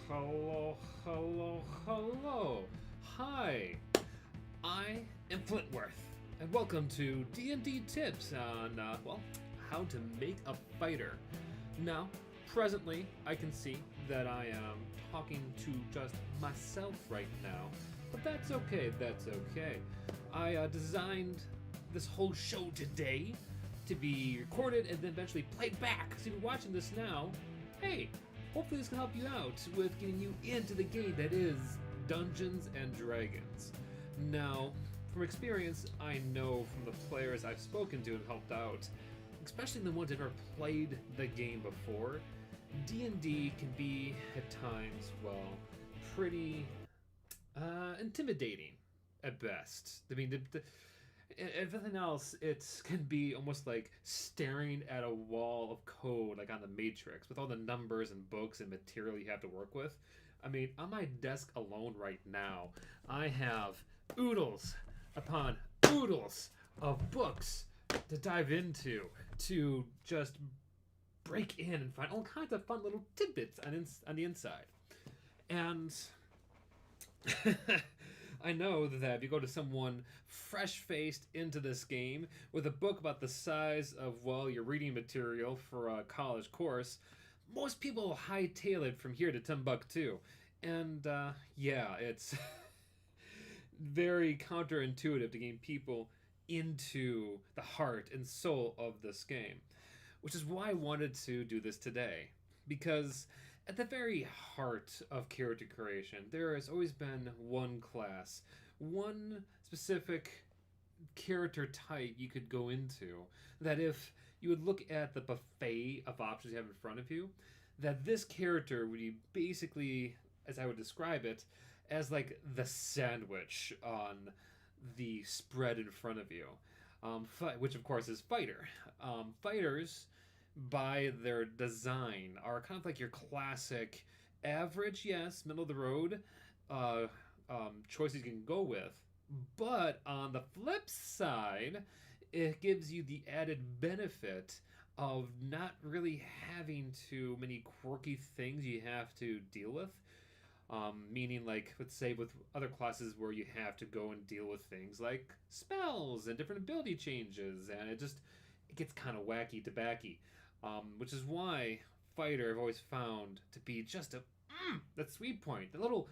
Hello, hello, hello. Hi, I am Flintworth, and welcome to D&D Tips on, how to make a fighter. Now, presently, I can see that I am talking to just myself right now, but that's okay, that's okay. I designed this whole show today to be recorded and then eventually played back. So if you're watching this now, hey, hopefully this can help you out with getting you into the game that is Dungeons and Dragons. Now, from experience, I know from the players I've spoken to and helped out, especially the ones that have never played the game before, D&D can be at times, well, pretty intimidating at best. I mean, if nothing else, it can be almost like staring at a wall of code, like on the Matrix, with all the numbers and books and material you have to work with. I mean, on my desk alone right now, I have oodles upon oodles of books to dive into, to just break in and find all kinds of fun little tidbits on the inside. And I know that if you go to someone fresh faced into this game with a book about the size of, well, your reading material for a college course, most people hightail it from here to Timbuktu. And yeah, it's very counterintuitive to gain people into the heart and soul of this game, which is why I wanted to do this today. Because at the very heart of character creation, there has always been one class, one specific character type you could go into. That if you would look at the buffet of options you have in front of you, that this character would be basically, as I would describe it, as like the sandwich on the spread in front of you, which of course is fighter. Fighters, by their design, are kind of like your classic average, yes, middle of the road uh, choices you can go with. But on the flip side, it gives you the added benefit of not really having too many quirky things you have to deal with. Meaning, like, let's say with other classes where you have to go and deal with things like spells and different ability changes, and it gets kind of wacky to backy. Which is why fighter I've always found to be just that sweet point, the little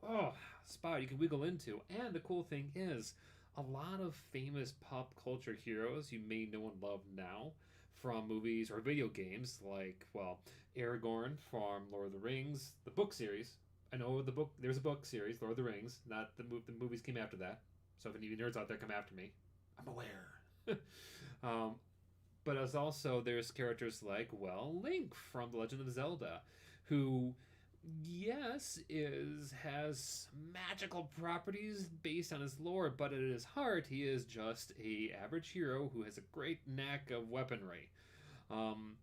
oh spot you can wiggle into. And the cool thing is, a lot of famous pop culture heroes you may know and love now from movies or video games, like, well, Aragorn from Lord of the Rings, the book series. I know the book. There's a book series, Lord of the Rings. Not the movies came after that. So if any nerds out there come after me, I'm aware. um, but as also there's characters like, well, Link from The Legend of Zelda, who, yes, is has magical properties based on his lore, but at his heart he is just a average hero who has a great knack of weaponry. Um,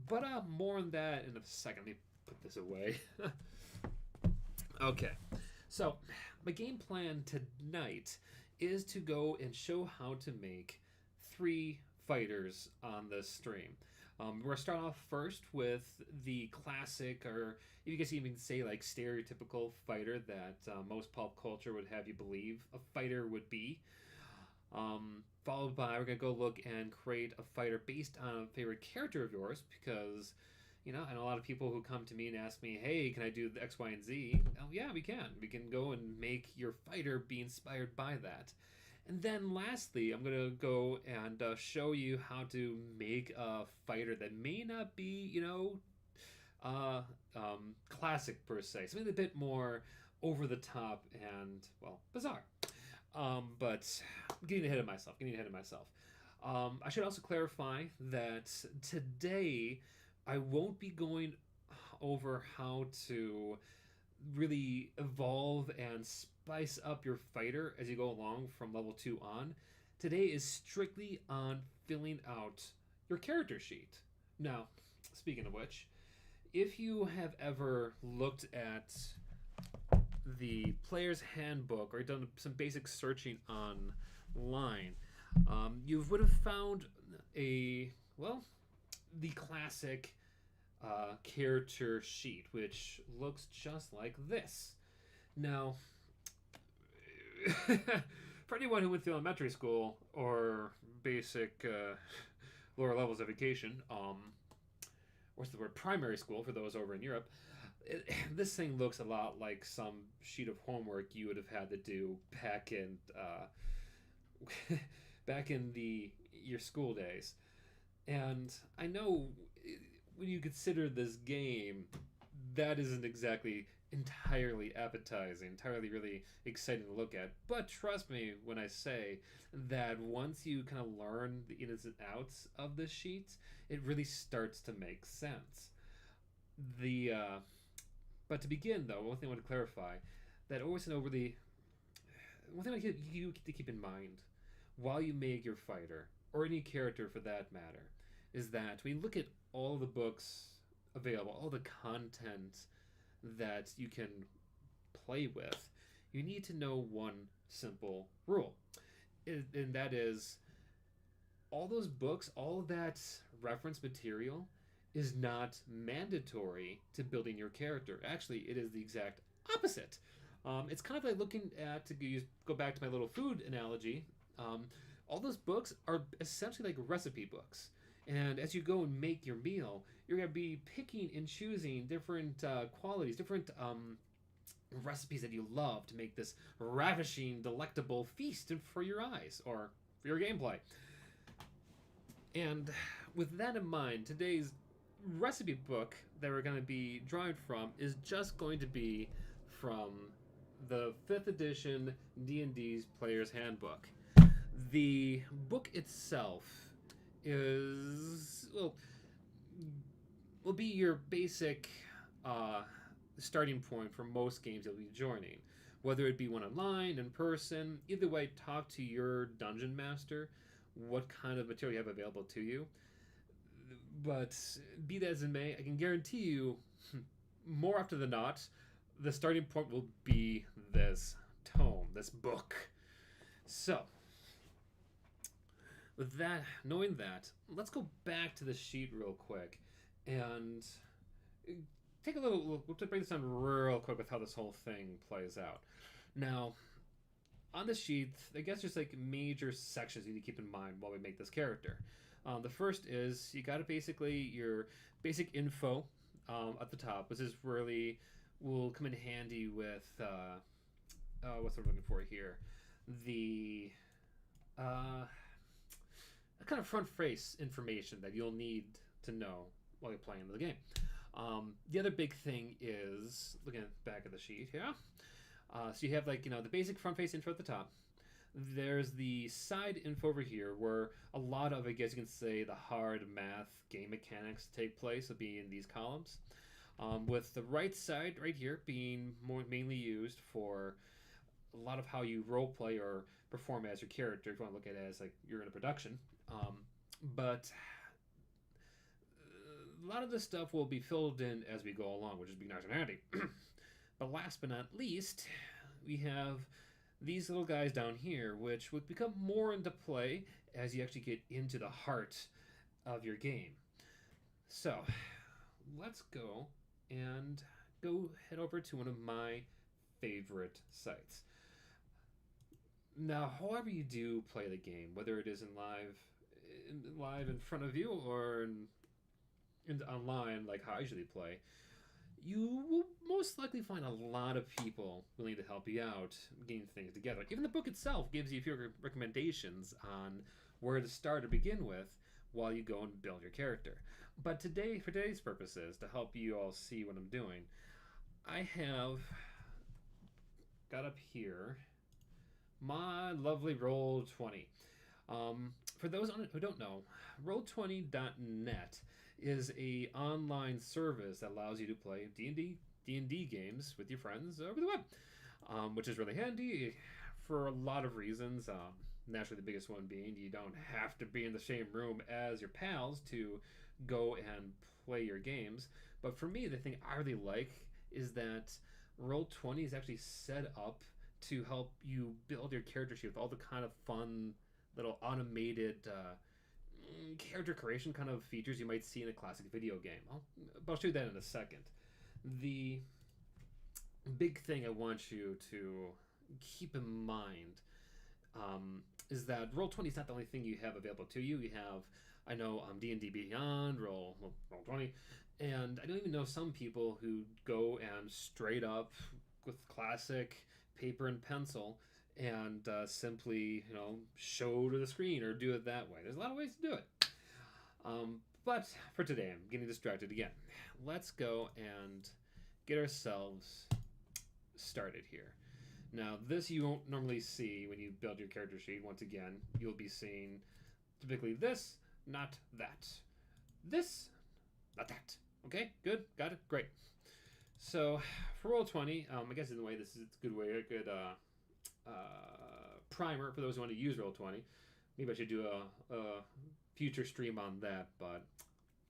but more on that in a second. Let me put this away. Okay, so my game plan tonight is to go and show how to make three fighters on this stream. We're gonna start off first with the classic, or if you guys even say like stereotypical fighter that most pop culture would have you believe a fighter would be. Followed by, we're gonna go look and create a fighter based on a favorite character of yours, because I know a lot of people who come to me and ask me, hey, can I do the X, Y, and Z? Oh, yeah, we can. We can go and make your fighter be inspired by that. And then lastly, I'm going to go and show you how to make a fighter that may not be, classic per se. Something a bit more over the top and, well, bizarre. But I'm getting ahead of myself. I should also clarify that today I won't be going over how to really evolve and spice up your fighter as you go along from level 2 on. Today is strictly on filling out your character sheet. Now, speaking of which, if you have ever looked at the player's handbook or done some basic searching online, you would have found the classic character sheet, which looks just like this. Now, for anyone who went through elementary school or basic lower levels of education, what's the word? Primary school for those over in Europe. This thing looks a lot like some sheet of homework you would have had to do back in back in the your school days. And I know when you consider this game, that isn't exactly entirely appetizing, entirely really exciting to look at. But trust me when I say that once you kind of learn the ins and outs of the sheets, it really starts to make sense. The But to begin though, one thing I want to clarify that always and over the one thing you need to keep in mind while you make your fighter or any character for that matter is that when you look at all the books available, all the content that you can play with, you need to know one simple rule. And that is all those books, all of that reference material is not mandatory to building your character. Actually, it is the exact opposite. It's kind of like looking at, go back to my little food analogy, all those books are essentially like recipe books. And as you go and make your meal, you're going to be picking and choosing different qualities, different recipes that you love to make this ravishing, delectable feast for your eyes or for your gameplay. And with that in mind, today's recipe book that we're going to be drawing from is just going to be from the 5th edition D&D's Player's Handbook. The book itself is, well, will be your basic starting point for most games you'll be joining. Whether it be one online, in person, either way, talk to your dungeon master what kind of material you have available to you. But be that as it may, I can guarantee you, more often than not, the starting point will be this tome, this book. So, with that, knowing that, let's go back to the sheet real quick and take a little. We'll break this down real quick with how this whole thing plays out. Now, on the sheet, I guess there's like major sections you need to keep in mind while we make this character. The first is you got to basically your basic info at the top, which is really will come in handy with what's I'm looking for here, the kind of front face information that you'll need to know while you're playing the game. The other big thing is looking at the back of the sheet here. So you have like the basic front face info at the top. There's the side info over here where a lot of, I guess you can say, the hard math game mechanics take place will be in these columns. With the right side right here being mainly used for a lot of how you role play or perform as your character, if you want to look at it as like you're in a production. But a lot of this stuff will be filled in as we go along, which is nice and handy. But last but not least, we have these little guys down here, which would become more into play as you actually get into the heart of your game. So, let's go and head over to one of my favorite sites. Now, however you do play the game, whether it is in live in front of you or in online, like how I usually play, you will most likely find a lot of people willing to help you out getting things together. Even the book itself gives you a few recommendations on where to start or begin with while you go and build your character. But today, for today's purposes, to help you all see what I'm doing, I have got up here my lovely Roll20. For those who don't know, Roll20.net is a online service that allows you to play D&D games with your friends over the web, which is really handy for a lot of reasons. Naturally, the biggest one being you don't have to be in the same room as your pals to go and play your games. But for me, the thing I really like is that Roll20 is actually set up to help you build your character sheet with all the kind of fun little automated character creation kind of features you might see in a classic video game. I'll show you that in a second. The big thing I want you to keep in mind is that Roll20 is not the only thing you have available to you. You have, I know, D&D Beyond, Roll20, and I don't even know some people who go and straight up with classic paper and pencil and simply, show to the screen or do it that way. There's a lot of ways to do it. But for today, I'm getting distracted again. Let's go and get ourselves started here. Now, this you won't normally see when you build your character sheet. Once again, you'll be seeing typically this, not that. This, not that. Okay, good, got it, great. So for Roll20, I guess in a way this is a good way, a good primer for those who want to use Roll20. Maybe I should do a future stream on that, but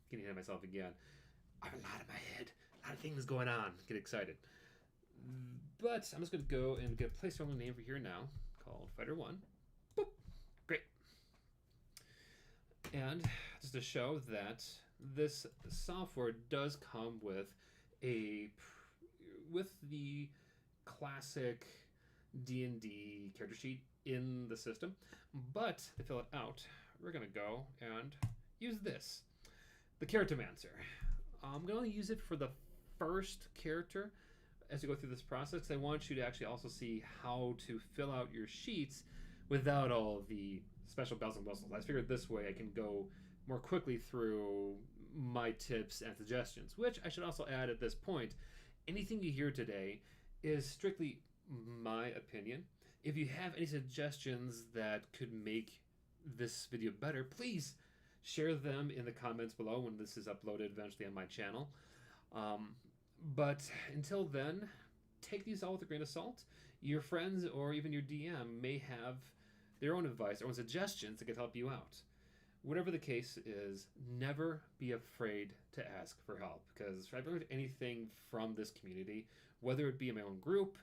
getting ahead of myself again. I have a lot in my head, a lot of things going on. Get excited. But I'm just going to go and get a placeholder name for here now called Fighter1. Boop. Great. And just to show that this software does come with the classic D&D character sheet in the system. But to fill it out, we're going to go and use this, the Charactermancer. I'm going to use it for the first character as you go through this process. I want you to actually also see how to fill out your sheets without all the special bells and whistles. I figured this way I can go more quickly through my tips and suggestions, which I should also add at this point. Anything you hear today is strictly my opinion. If you have any suggestions that could make this video better, please share them in the comments below when this is uploaded eventually on my channel. But until then, take these all with a grain of salt. Your friends or even your DM may have their own advice, their own suggestions that could help you out. Whatever the case is, never be afraid to ask for help, because I've learned anything from this community, whether it be in my own group,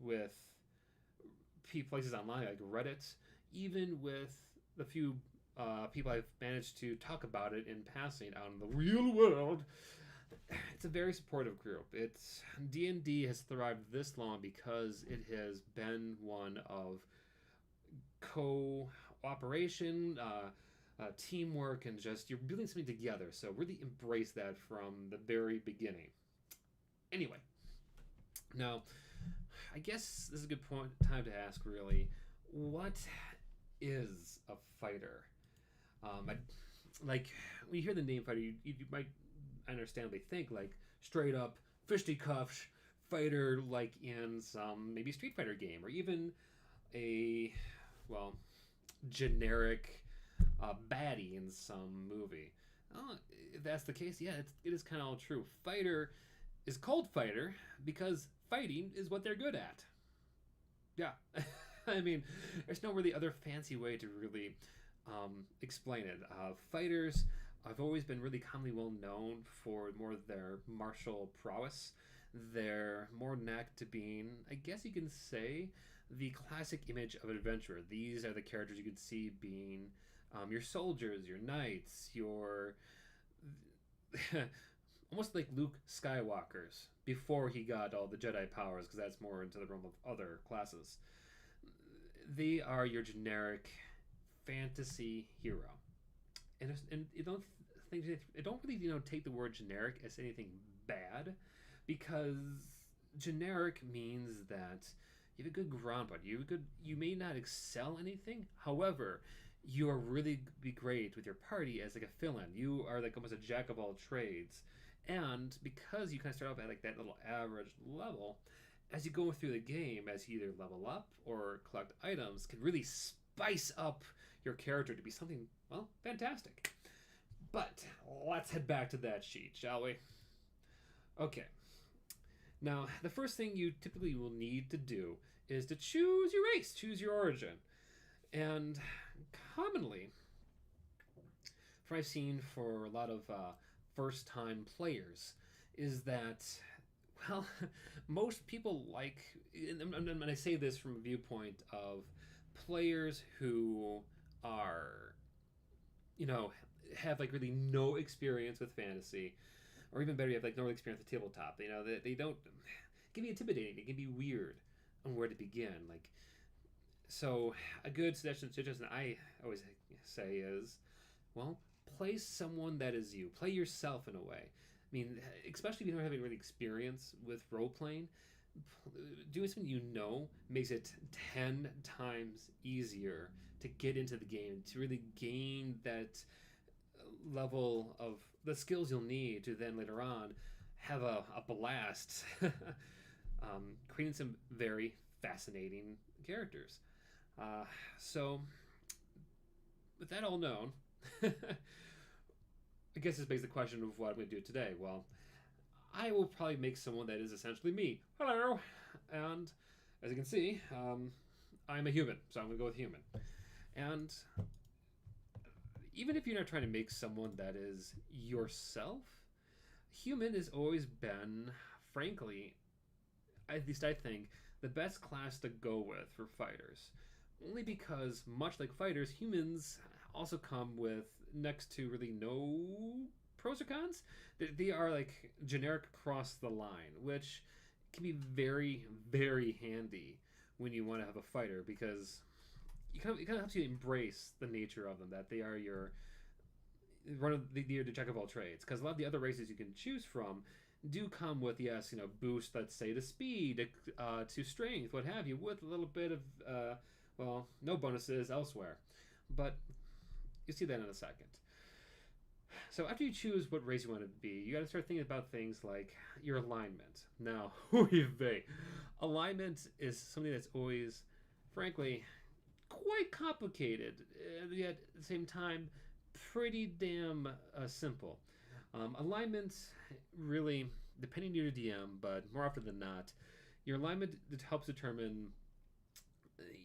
with places online like Reddit, even with the few people I've managed to talk about it in passing out in the real world. It's a very supportive group. D&D has thrived this long because it has been one of cooperation, teamwork, and just you're building something together. So really embrace that from the very beginning. Anyway, now I guess this is a good time to ask, really, what is a fighter? Like when you hear the name fighter, you might understandably think like straight up fisticuffs fighter, like in some maybe Street Fighter game, or even a generic baddie in some movie. If that's the case, yeah, it is kind of all true. Fighter is called fighter because fighting is what they're good at. Yeah. I mean, there's no really other fancy way to really explain it. Fighters have always been really commonly well known for more of their martial prowess. They're more knack to being, I guess you can say, the classic image of an adventurer. These are the characters you could see being your soldiers, your knights, your almost like Luke Skywalker's before he got all the Jedi powers, because that's more into the realm of other classes. They are your generic fantasy hero, and you don't really take the word generic as anything bad, because generic means that you have a good ground point. You may not excel anything, however, you are really be great with your party as like a fill-in. You are like almost a jack of all trades, and because you kind of start off at like that little average level, as you go through the game, as you either level up or collect items, can really spice up your character to be something, well, fantastic. But let's head back to that sheet, shall we? Okay. Now, the first thing you typically will need to do is to choose your race, choose your origin. And commonly, from what I've seen for a lot of first-time players, is that, well, most people like, and I say this from a viewpoint of players who are you know, have like really no experience with fantasy, or even better, you have like no experience with tabletop. You know, they don't. It can be intimidating. It can be weird on where to begin. Like, so a good suggestion I always say is, well, play someone that is you. Play yourself in a way. I mean, especially if you don't have any really experience with role playing, doing something you know makes it 10 times easier to get into the game, to really gain that level of the skills you'll need to then later on have a blast creating some very fascinating characters. So, with that all known, I guess this begs the question of what I'm going to do today. Well, I will probably make someone that is essentially me. Hello! And as you can see, I'm a human, so I'm going to go with human. And even if you're not trying to make someone that is yourself, human has always been, frankly, at least I think, the best class to go with for fighters. Only because, much like fighters, humans also come with next to really no pros or cons. They are like generic across the line, which can be very, very handy when you want to have a fighter because it kind of helps you embrace the nature of them, that they are your one of the jack of all trades. Because a lot of the other races you can choose from do come with, yes, boost, let's say, to speed, to strength, what have you, with a little bit of well, no bonuses elsewhere. But you'll see that in a second. So after you choose what race you want to be, you got to start thinking about things like your alignment. Now, alignment is something that's always, frankly, quite complicated, yet at the same time, pretty damn simple. Alignment really, depending on your DM, but more often than not, your alignment helps determine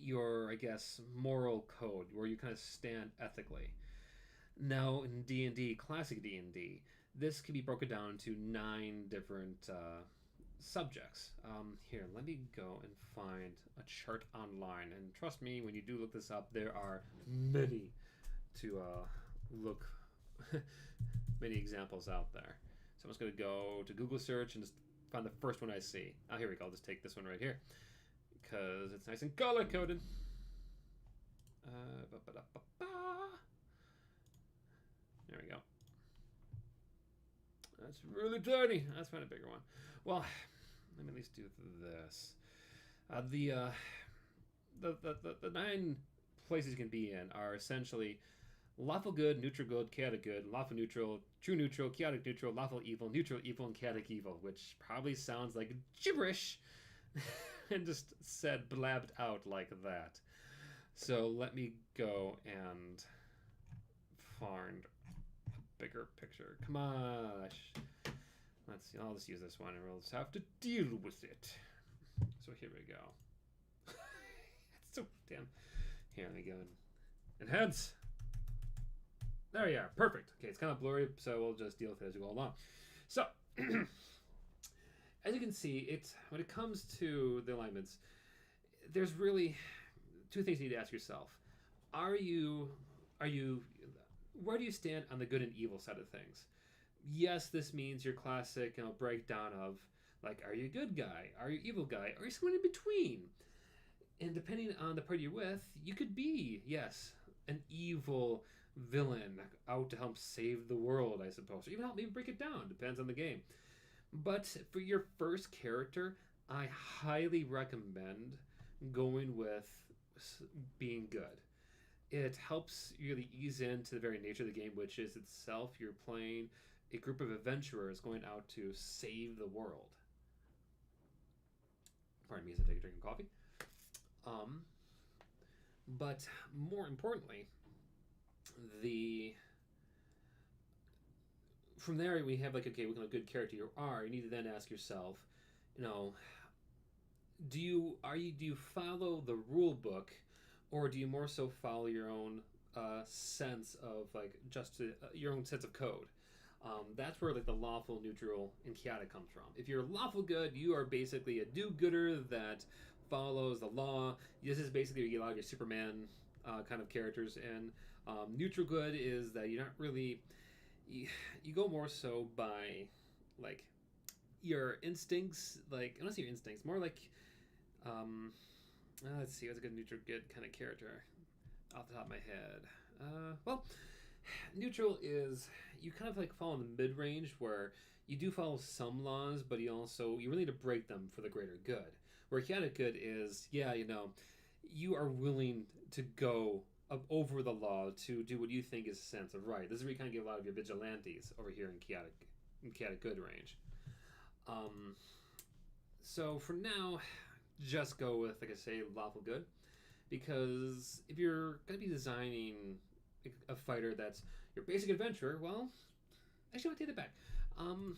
your, I guess, moral code, where you kind of stand ethically. Now, in D&D, classic D&D, this can be broken down to 9 different subjects. Here, let me go and find a chart online. And trust me, when you do look this up, there are many to look, many examples out there. So I'm just going to go to Google search and just find the first one I see. Oh, here we go. I'll just take this one right here because it's nice and color coded. There we go. That's really tiny. Let's find a bigger one. Well, let me at least do this. The 9 places you can be in are essentially lawful good, neutral good, chaotic good, lawful neutral, true neutral, chaotic neutral, lawful evil, neutral evil, and chaotic evil, which probably sounds like gibberish and just said blabbed out like that. So let me go and find a bigger picture. Come on. Let's see. I'll just use this one and we'll just have to deal with it. So here we go. It's so damn. Here, let me go and heads. There you are. Perfect. Okay, it's kind of blurry, so we'll just deal with it as we go along. So, as you can see, when it comes to the alignments, there's really 2 things you need to ask yourself. Where do you stand on the good and evil side of things? Yes, this means your classic, breakdown of, like, are you a good guy? Are you an evil guy? Are you someone in between? And depending on the party you're with, you could be, yes, an evil villain out to help save the world, I suppose, or even help maybe break it down. Depends on the game. But for your first character, I highly recommend going with being good. It helps you really ease into the very nature of the game, which is itself you're playing a group of adventurers going out to save the world. Pardon me as I take a drink of coffee. But more importantly, from there we have like, okay, what kind of good character you are. You need to then ask yourself, do you follow the rule book, or do you more so follow your own sense of like your own sense of code? That's where like the lawful, neutral, and chaotic comes from. If you're lawful good, you are basically a do-gooder that follows the law. This is basically where you get a lot of your Superman kind of characters in. Neutral good is that you're not really you, you go more so by like your instincts. Like I don't say your instincts, more like let's see, what's a good neutral good kind of character off the top of my head. Well, neutral is you kind of like fall in the mid range where you do follow some laws, but you really need to break them for the greater good. Where chaotic good is, yeah, you are willing to go over the law to do what you think is a sense of right. This is where you kind of get a lot of your vigilantes over here in chaotic good range. Um, so for now, just go with, like I say, lawful good, because if you're going to be designing a fighter that's your basic adventurer, well, actually, I take that back. Um,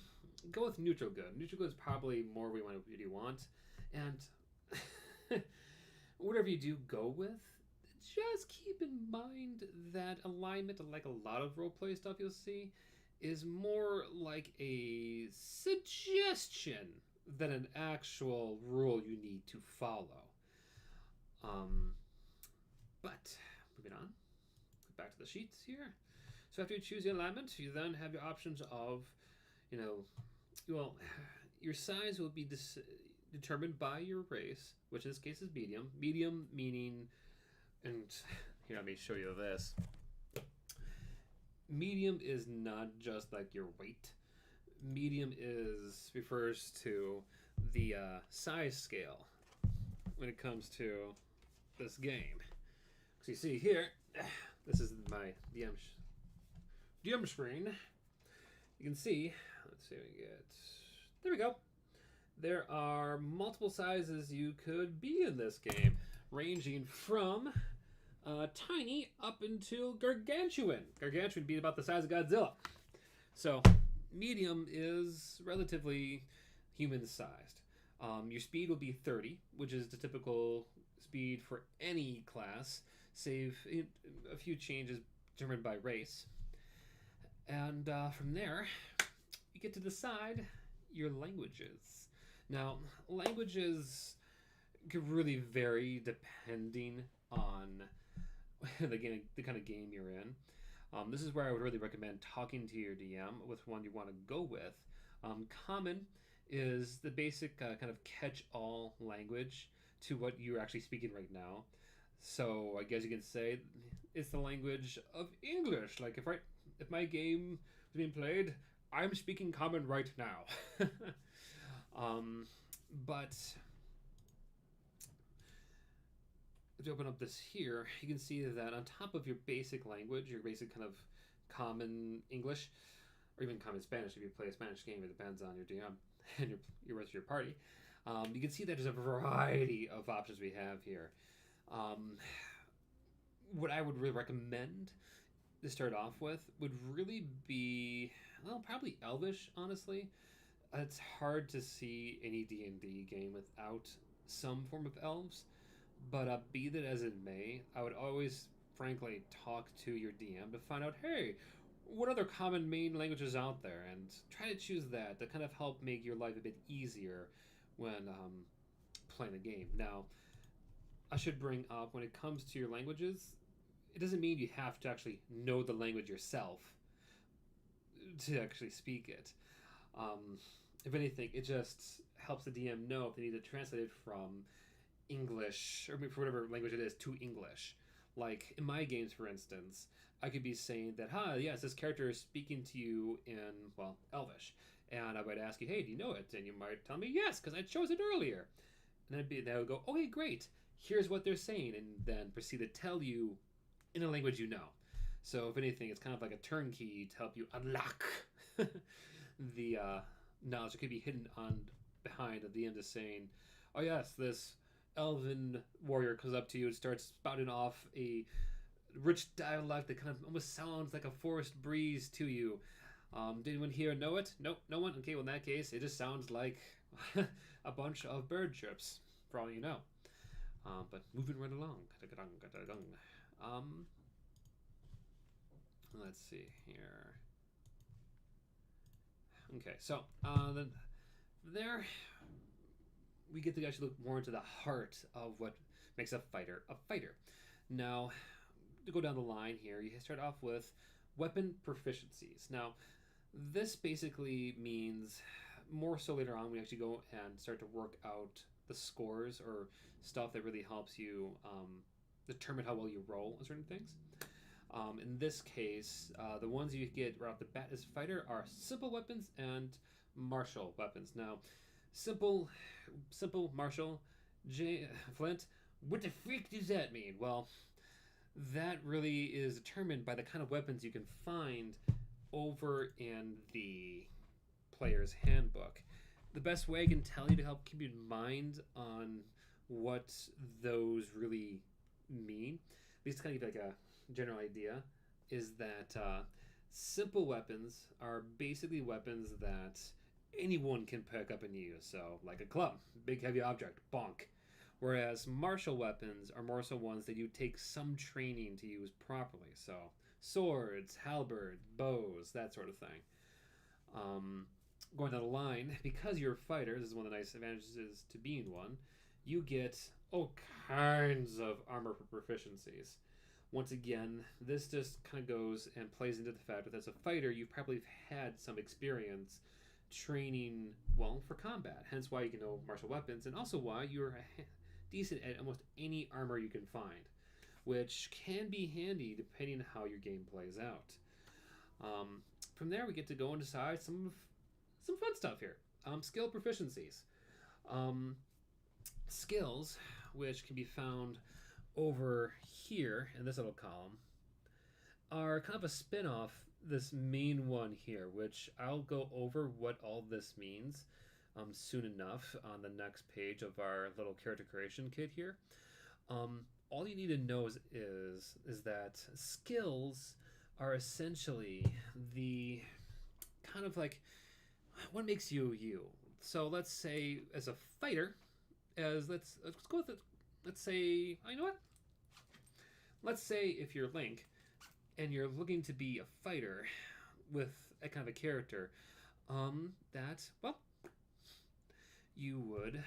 Go with neutral good. Neutral good is probably more what you want, and whatever you do go with, just keep in mind that alignment, like a lot of roleplay stuff you'll see, is more like a suggestion than an actual rule you need to follow. Um, but moving on, back to the sheets here. So after you choose the alignment, you then have your options of, you know, well, your size will be determined by your race, which in this case is medium. Medium meaning, and here let me show you this. Medium is not just like your weight. Medium refers to the size scale when it comes to this game. So you see here, this is my DM screen. You can see, let's see what we get. There we go. There are multiple sizes you could be in this game, ranging from tiny up until gargantuan. Gargantuan being about the size of Godzilla. So medium is relatively human-sized. Your speed will be 30, which is the typical speed for any class, save a few changes determined by race. And from there, you get to decide your languages. Now, languages could really vary depending on the kind of game you're in. This is where I would really recommend talking to your DM with one you want to go with. Common is the basic kind of catch-all language to what you're actually speaking right now. So I guess you can say it's the language of English. Like if my game is being played, I'm speaking Common right now. But if you open up this here, you can see that on top of your basic language, your basic kind of Common English, or even Common Spanish if you play a Spanish game, it depends on your DM and your rest of your party. You can see that there's a variety of options we have here. What I would really recommend to start off with would really be, well, probably Elvish, honestly. It's hard to see any D&D game without some form of elves, but be that as it may, I would always, frankly, talk to your DM to find out, hey, what other common main languages out there, and try to choose that to kind of help make your life a bit easier when playing the game. Now, I should bring up, when it comes to your languages, it doesn't mean you have to actually know the language yourself to actually speak it. If anything, it just helps the DM know if they need to translate it from English, or for whatever language it is, to English. Like, in my games, for instance, I could be saying that, yes, this character is speaking to you in, well, Elvish. And I would ask you, hey, do you know it? And you might tell me, yes, because I chose it earlier. And they would go, okay, great. Here's what they're saying. And then proceed to tell you in a language you know. So, if anything, it's kind of like a turnkey to help you unlock the knowledge that could be hidden behind at the end of saying, oh, yes, this elven warrior comes up to you and starts spouting off a rich dialect that kind of almost sounds like a forest breeze to you. Did anyone here know it? Nope, no one? Okay, well, in that case, it just sounds like a bunch of bird chirps, for all you know. But moving right along. Let's see here. Okay, so then there we get to actually look more into the heart of what makes a fighter a fighter. Now, to go down the line here, you start off with weapon proficiencies. Now, this basically means more so later on we actually go and start to work out the scores or stuff that really helps you determine how well you roll on certain things. In this case, the ones you get right off the bat as fighter are simple weapons and martial weapons. Now, simple, martial, Flint. What the freak does that mean? Well, that really is determined by the kind of weapons you can find over in the player's handbook. The best way I can tell you to help keep you in mind on what those really mean, at least kind of like a general idea, is that simple weapons are basically weapons that anyone can pick up and use. So, like a club, big heavy object, bonk. Whereas martial weapons are more so ones that you take some training to use properly. So, swords, halberds, bows, that sort of thing. Going down the line, because you're a fighter, this is one of the nice advantages to being one, you get all kinds of armor proficiencies. Once again, this just kind of goes and plays into the fact that as a fighter, you've probably had some experience training, well, for combat. Hence why you can know martial weapons, and also why you're decent at almost any armor you can find, which can be handy depending on how your game plays out. From there, we get to go and decide some fun stuff here. Skill proficiencies. Skills, which can be found over here in this little column, are kind of a spin-off this main one here, which I'll go over what all this means soon enough on the next page of our little character creation kit here. All you need to know is that skills are essentially the kind of like what makes you you. So let's say as a fighter, let's go with it. Let's say, you know what? Let's say if you're Link and you're looking to be a fighter with a kind of a character, that, well, you would at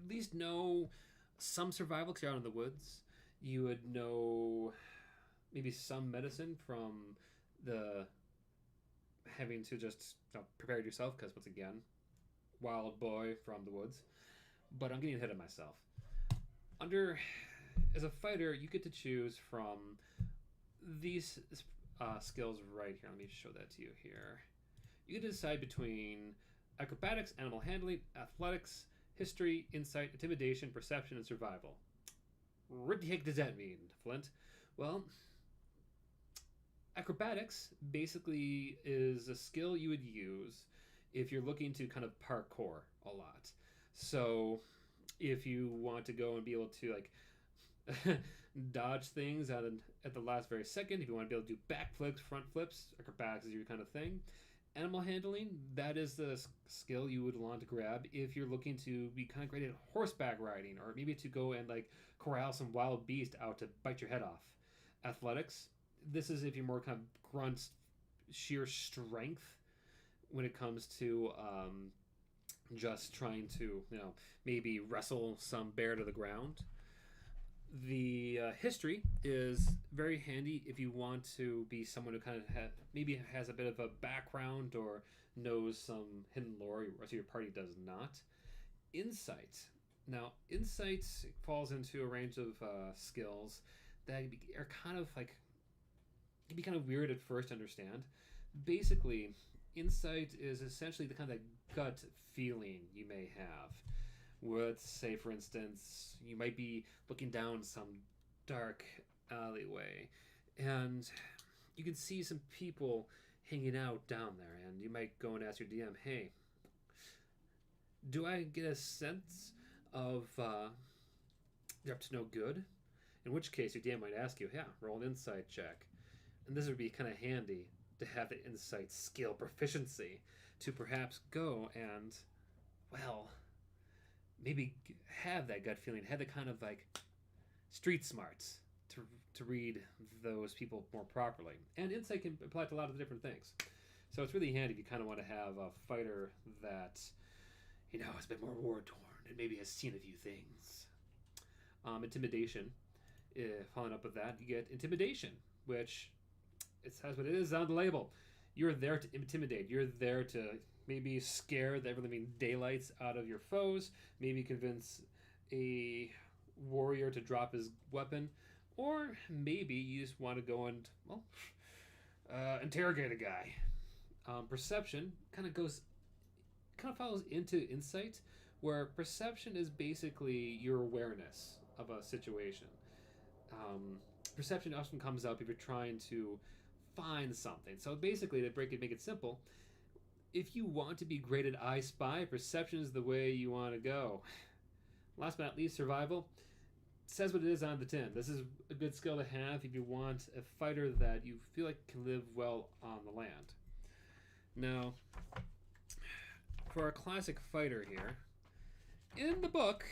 least know some survival because you're out in the woods. You would know maybe some medicine from the having to just prepare yourself because, once again, wild boy from the woods. But I'm getting ahead of myself. As a fighter, you get to choose from these skills right here. Let me show that to you here. You get to decide between acrobatics, animal handling, athletics, history, insight, intimidation, perception, and survival. What the heck does that mean, Flint? Well, acrobatics basically is a skill you would use if you're looking to kind of parkour a lot. So if you want to go and be able to like dodge things at the last very second, if you want to be able to do backflips, front flips, acrobatics is your kind of thing. Animal handling, that is the skill you would want to grab if you're looking to be kind of great at horseback riding, or maybe to go and like corral some wild beast out to bite your head off. Athletics, this is if you're more kind of grunt, sheer strength when it comes to just trying to, maybe wrestle some bear to the ground. The history is very handy if you want to be someone who kind of maybe has a bit of a background or knows some hidden lore, whereas your party does not. Insight. Now, insight falls into a range of skills that are kind of like, can be kind of weird at first to understand. Basically, insight is essentially the kind of gut feeling you may have. Let's say, for instance, you might be looking down some dark alleyway and you can see some people hanging out down there, and you might go and ask your DM, hey, do I get a sense of you're up to no good? In which case your DM might ask you, yeah, roll an insight check. And this would be kind of handy to have the insight skill proficiency to perhaps go and, well, maybe have that gut feeling, have the kind of like street smarts to read those people more properly. And insight can apply to a lot of different things. So it's really handy if you kind of want to have a fighter that, is a bit more war-torn and maybe has seen a few things. Intimidation Following up with that, you get intimidation, which it says what it is on the label. You're there to intimidate. You're there to maybe scare the ever living daylights out of your foes. Maybe convince a warrior to drop his weapon, or maybe you just want to go and interrogate a guy. Perception kind of follows into insight, where perception is basically your awareness of a situation. Um, Perception often comes up if you're trying to find something. So basically, to make it simple, if you want to be great at I Spy, perception is the way you want to go. Last but not least, survival says what it is on the tin. This is a good skill to have if you want a fighter that you feel like can live well on the land. Now, for our classic fighter here, in the book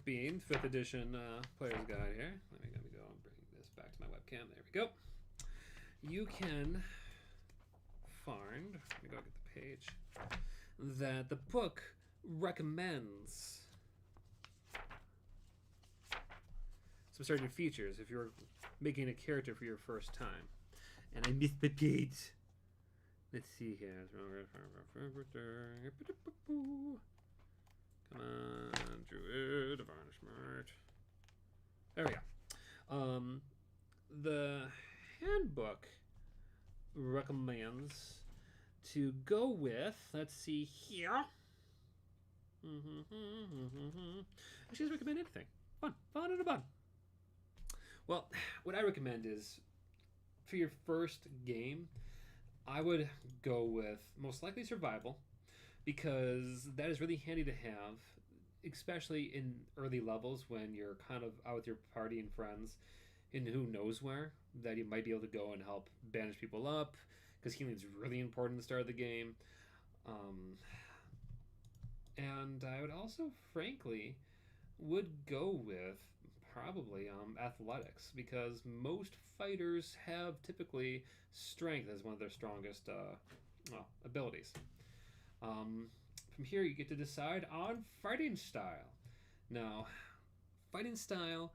being 5th edition Player's Guide here, let me go and bring this back to my webcam. There we go. You can find, let me go get the page, that the book recommends some certain features if you're making a character for your first time. And I missed the page. Let's see here. Come on, Druid of Varnishmart. There we go. The handbook recommends to go with, let's see here. She doesn't recommend anything. Fun and a bun. Well, what I recommend is, for your first game, I would go with most likely survival, because that is really handy to have, especially in early levels when you're kind of out with your party and friends in who knows where, that you might be able to go and help bandage people up, because healing is really important at the start of the game. And I would also, frankly, would go with probably athletics, because most fighters have typically strength as one of their strongest abilities. From here, you get to decide on fighting style. Now, fighting style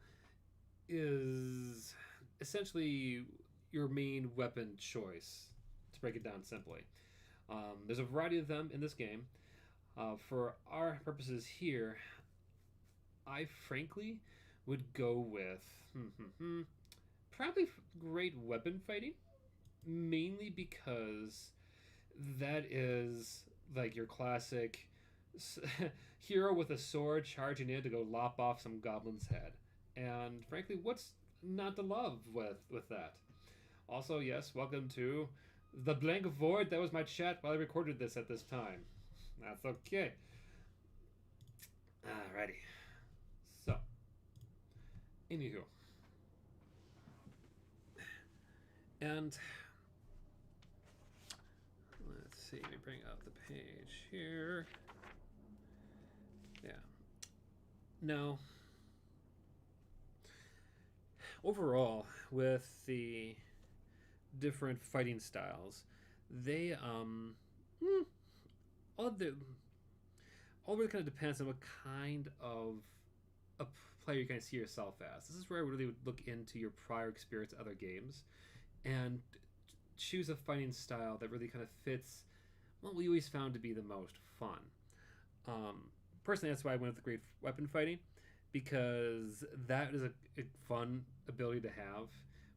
is essentially your main weapon choice, to break it down simply. There's a variety of them in this game. For our purposes here, I frankly would go with probably great weapon fighting, mainly because that is like your classic hero with a sword charging in to go lop off some goblin's head. And frankly, what's not to love with that? Also, yes, welcome to the blank void that was my chat while I recorded this at this time. That's okay. Alrighty. So, anywho. And let's see, let me bring up the page here. Yeah. Now, overall, with the different fighting styles, they all really kind of depends on what kind of a player you kind of see yourself as. This is where I really would look into your prior experience in other games and choose a fighting style that really kind of fits what we always found to be the most fun. Personally, that's why I went with the great weapon fighting, because that is a fun ability to have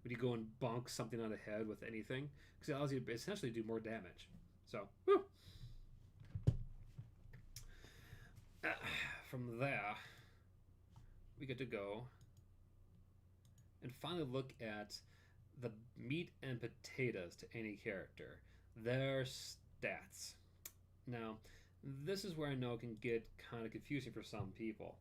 when you go and bonk something on the head with anything, because it allows you to essentially do more damage. So, whew. From there, we get to go and finally look at the meat and potatoes to any character, their stats. Now, this is where I know it can get kind of confusing for some people.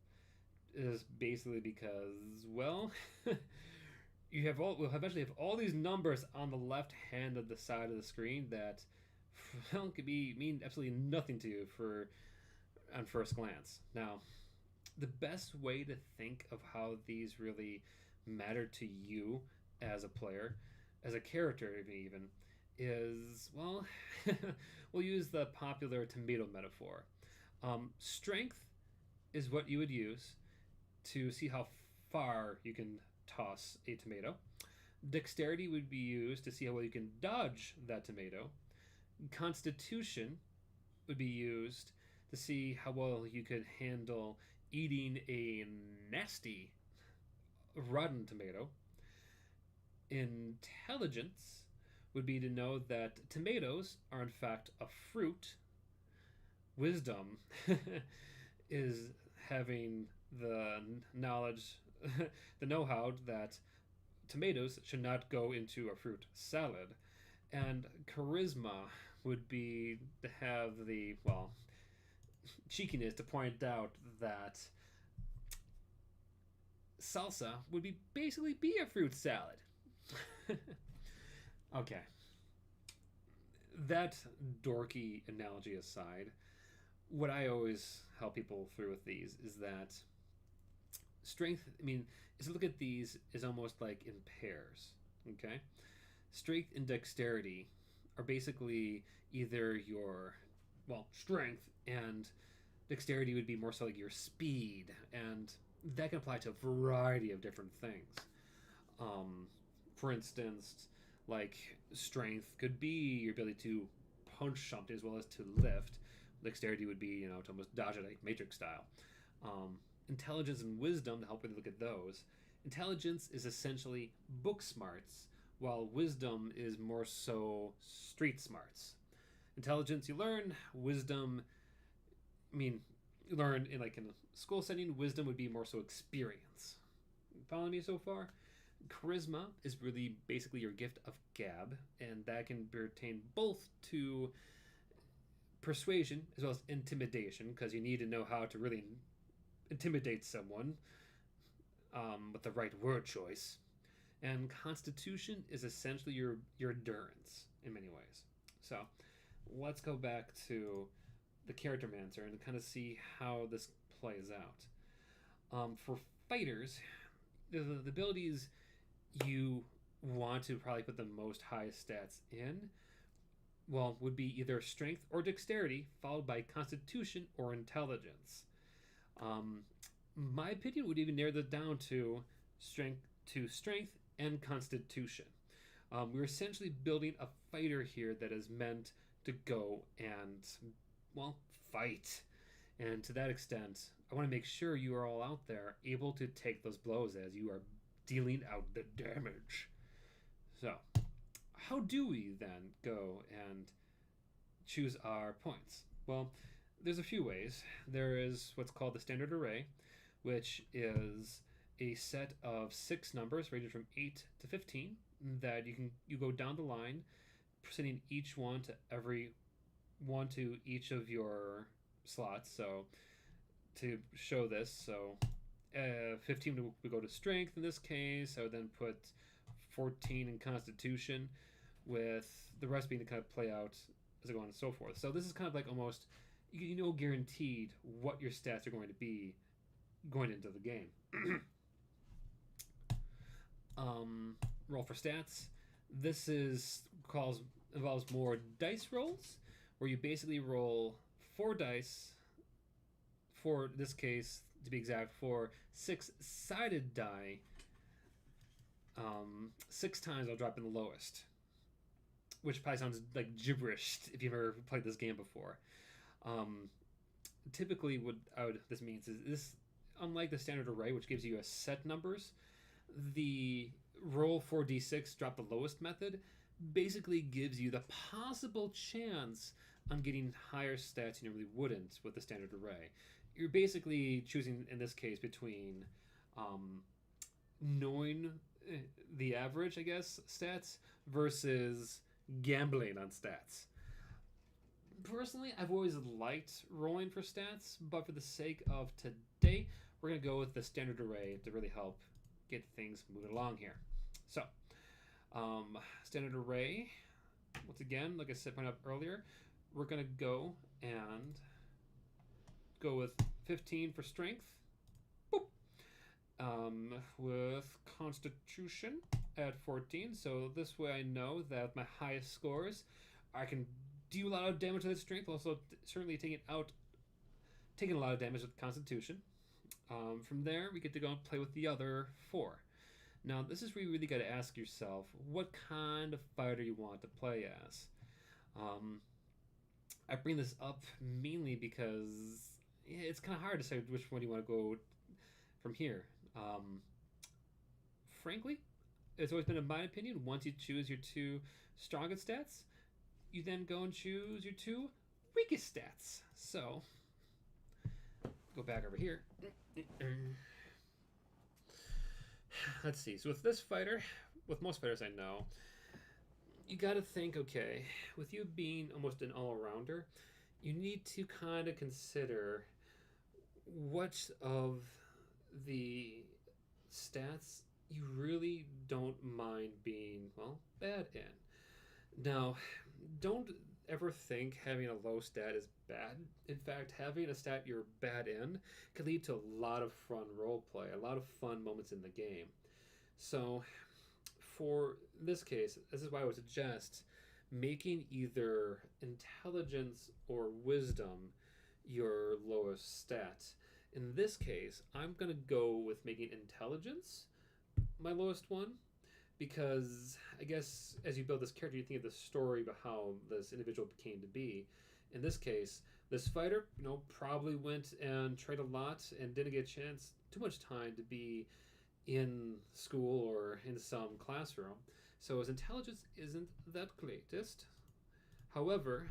Is basically because, well, we'll eventually have all these numbers on the left hand of the side of the screen that, well, could mean absolutely nothing to you on first glance. Now, the best way to think of how these really matter to you as a player, as a character even, is, well, we'll use the popular tomato metaphor. Strength is what you would use to see how far you can toss a tomato. Dexterity would be used to see how well you can dodge that tomato. Constitution would be used to see how well you could handle eating a nasty, rotten tomato. Intelligence would be to know that tomatoes are in fact a fruit. Wisdom is having the knowledge, the know how that tomatoes should not go into a fruit salad. And charisma would be to have the, well, cheekiness to point out that salsa would be basically be a fruit salad. Okay. That dorky analogy aside, what I always help people through with these is that strength, I mean, is to look at these is almost like in pairs. Okay? Strength and dexterity are basically either your, well, strength, and dexterity would be more so like your speed, and that can apply to a variety of different things. For instance, like strength could be your ability to punch something as well as to lift. Dexterity would be, to almost dodge it like Matrix style. Intelligence and wisdom, to help you look at those. Intelligence is essentially book smarts, while wisdom is more so street smarts. Intelligence you learn, wisdom, you learn in like in a school setting. Wisdom would be more so experience. Following me so far? Charisma is really basically your gift of gab, and that can pertain both to persuasion as well as intimidation, because you need to know how to really intimidate someone with the right word choice. And constitution is essentially your endurance in many ways. So let's go back to the Charactermancer and kind of see how this plays out. For fighters, the abilities you want to probably put the most highest stats in, well, would be either strength or dexterity, followed by constitution or intelligence. My opinion would even narrow that down to strength and constitution. We're essentially building a fighter here that is meant to go and, well, fight. And to that extent, I want to make sure you are all out there able to take those blows as you are dealing out the damage. So, how do we then go and choose our points? Well, there's a few ways. There is what's called the standard array, which is a set of 6 numbers ranging from 8 to 15 that you go down the line, sending each one to each of your slots. So to show this, 15 we go to strength in this case. I would then put 14 in constitution, with the rest being to kind of play out as I go on and so forth. So this is kind of like almost, guaranteed what your stats are going to be going into the game. Roll for stats. This involves more dice rolls, where you basically roll 4 dice. For this case, to be exact, for 6-sided die. 6 times I'll drop in the lowest, which probably sounds like gibberish if you've ever played this game before. Typically, what this means is this, unlike the standard array, which gives you a set numbers, the roll 4d6, drop the lowest method basically gives you the possible chance on getting higher stats you normally wouldn't with the standard array. You're basically choosing, in this case, between knowing the average, I guess, stats versus gambling on stats. Personally, I've always liked rolling for stats, but for the sake of today, we're going to go with the standard array to really help get things moving along here. So, standard array, once again, like I said, pointed out earlier, we're going to go with 15 for strength. Boop. With constitution at 14. So this way I know that with my highest scores, I can do a lot of damage with strength, also certainly taking a lot of damage with constitution. From there, we get to go and play with the other four. Now, this is where you really got to ask yourself what kind of fighter you want to play as. Um, I bring this up mainly because it's kind of hard to say which one you want to go from here. Um, Frankly, it's always been in my opinion, once you choose your two strongest stats, you then go and choose your two weakest stats. So, go back over here. Let's see. So with this fighter, with most fighters I know, you got to think, okay, with you being almost an all-arounder, you need to kind of consider which of the stats you really don't mind being, well, bad in. Now, don't ever think having a low stat is bad. In fact, having a stat you're bad in can lead to a lot of fun role play, a lot of fun moments in the game. So, for this case, this is why I would suggest making either intelligence or wisdom your lowest stat. In this case, I'm going to go with making intelligence my lowest one because I guess as you build this character, you think of the story about how this individual came to be. In this case, this fighter, probably went and trained a lot and didn't get a chance, too much time to be in school or in some classroom. So his intelligence isn't that greatest. However,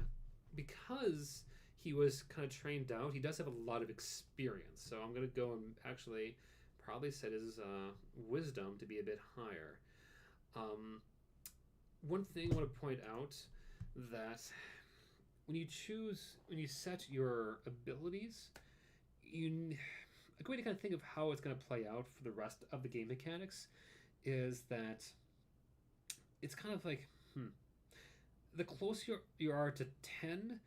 because he was kind of trained out, he does have a lot of experience. So I'm going to go and actually probably set his wisdom to be a bit higher. One thing I want to point out that when you set your abilities, a good way to kind of think of how it's going to play out for the rest of the game mechanics is that it's kind of like, the closer you are to 10,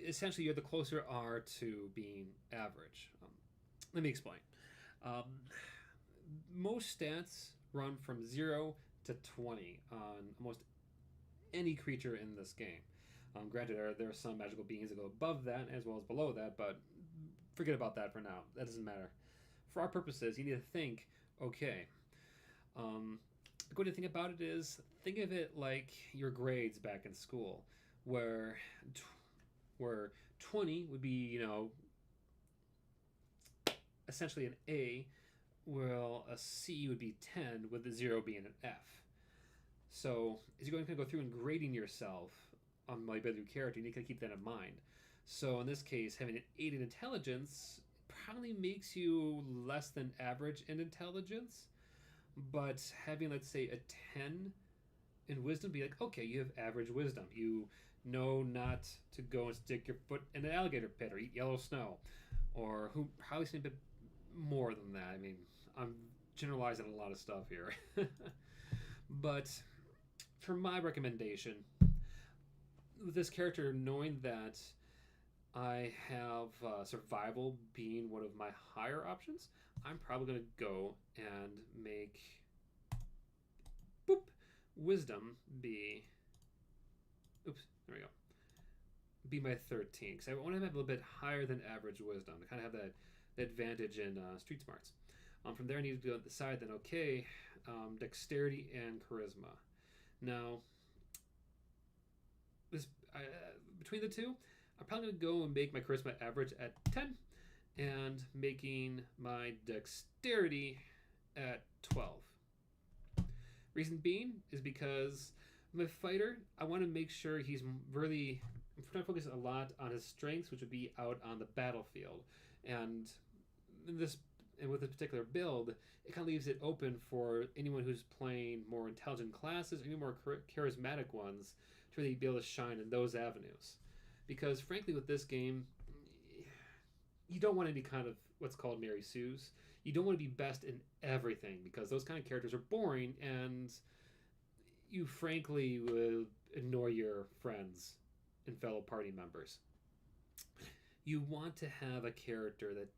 essentially you're the closer you are to being average. Let me explain. Most stats run from 0 to 20 on almost any creature in this game. Granted, there are some magical beings that go above that as well as below that, but forget about that for now. That doesn't matter. For our purposes, you need to think, okay, the good thing about it is, think of it like your grades back in school, where 20 would be, essentially an A, while a C would be 10, with the 0 being an F. So, as you're going to go through and grading yourself on my ability character, you need to keep that in mind. So, in this case, having an 8 in intelligence probably makes you less than average in intelligence, but having, let's say, a 10 in wisdom, be like, okay, you have average wisdom. You know not to go and stick your foot in an alligator pit or eat yellow snow, or who probably a bit more than that. I mean, I'm generalizing a lot of stuff here. But for my recommendation, with this character, knowing that I have survival being one of my higher options, I'm probably going to go and make wisdom be, there we go, be my 13, because I want to have a little bit higher than average wisdom to kind of have that advantage in street smarts. From there, I need to go decide then, okay, dexterity and charisma. Now, this between the two, I'm probably going to go and make my charisma average at 10 and making my dexterity at 12. Reason being is because my fighter, I want to make sure he's really, I'm trying to focus a lot on his strengths, which would be out on the battlefield. And with this particular build, it kind of leaves it open for anyone who's playing more intelligent classes or any more charismatic ones to really be able to shine in those avenues. Because frankly, with this game, you don't want any kind of what's called Mary Sue's. You don't want to be best in everything, because those kind of characters are boring, and you frankly will ignore your friends and fellow party members. You want to have a character that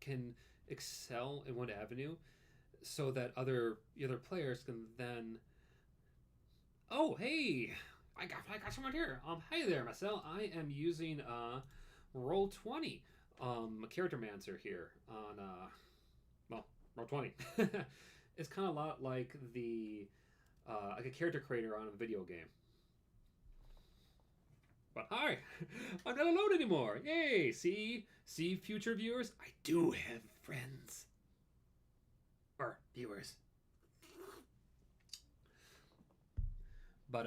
can excel in one avenue, so that other players can then, oh hey, I got someone here. Hey there, Marcel. I am using Roll20. A character mancer here on well, Roll20. It's kind of a lot like the like a character creator on a video game. But hi, I'm not alone anymore. Yay! See, future viewers, I do have friends or viewers. But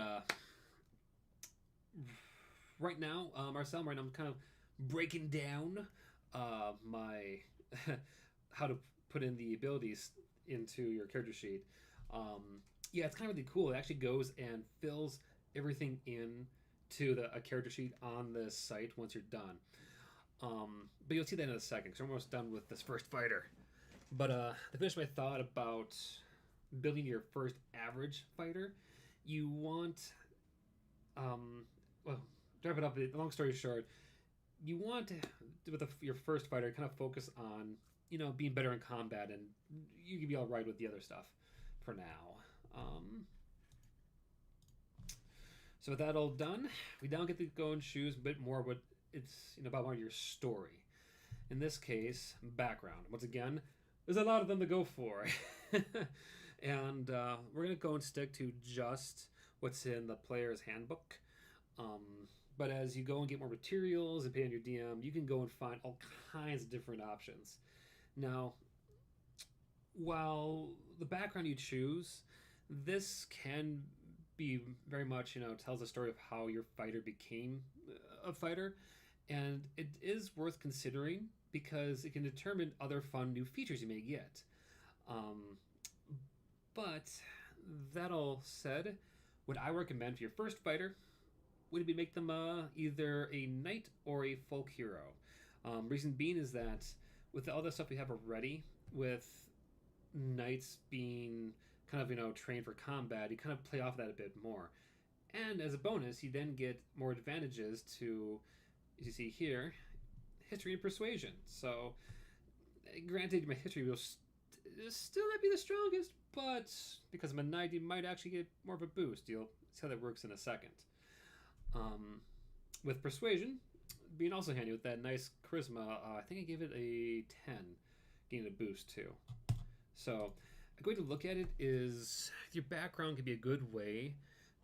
right now, Marcel, right now I'm kind of breaking down my how to put in the abilities into your character sheet. Yeah, it's kind of really cool. It actually goes and fills everything in to a character sheet on this site once you're done. But you'll see that in a second because we're almost done with this first fighter. But to finish my thought about building your first average fighter, you want, well, to wrap it up, long story short, you want to, with your first fighter, kind of focus on, being better in combat, and you can be all right with the other stuff for now. So with that all done, we now get to go and choose a bit more what it's about more your story. In this case, background. Once again, there's a lot of them to go for, and we're gonna go and stick to just what's in the player's handbook. But as you go and get more materials and pay on your DM, you can go and find all kinds of different options. Now, while the background you choose, this can be very much, tells the story of how your fighter became a fighter, and it is worth considering because it can determine other fun new features you may get. Um, but that all said, what I recommend for your first fighter would be make them either a knight or a folk hero. Reason being is that with all the stuff we have already, with knights being kind of trained for combat, you kind of play off that a bit more. And as a bonus, you then get more advantages to, as you see here, history and persuasion. So, granted, my history will still not be the strongest, but because I'm a knight, you might actually get more of a boost. You'll see how that works in a second. With persuasion being also handy with that nice charisma, I think I gave it a 10, getting a boost too. So a good way to look at it is your background can be a good way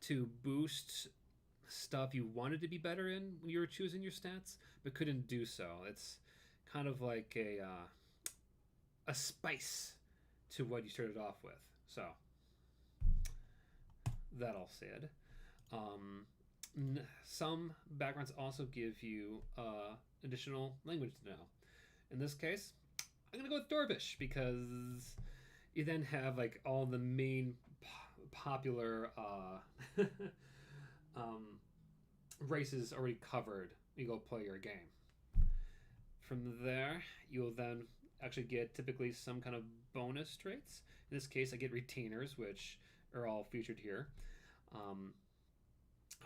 to boost stuff you wanted to be better in when you were choosing your stats, but couldn't do so. It's kind of like a spice to what you started off with. So that all said, some backgrounds also give you additional language to know. In this case, I'm gonna go with Dorvish because you then have like all the main popular races already covered. You go play your game. From there, you'll then actually get typically some kind of bonus traits. In this case, I get retainers, which are all featured here.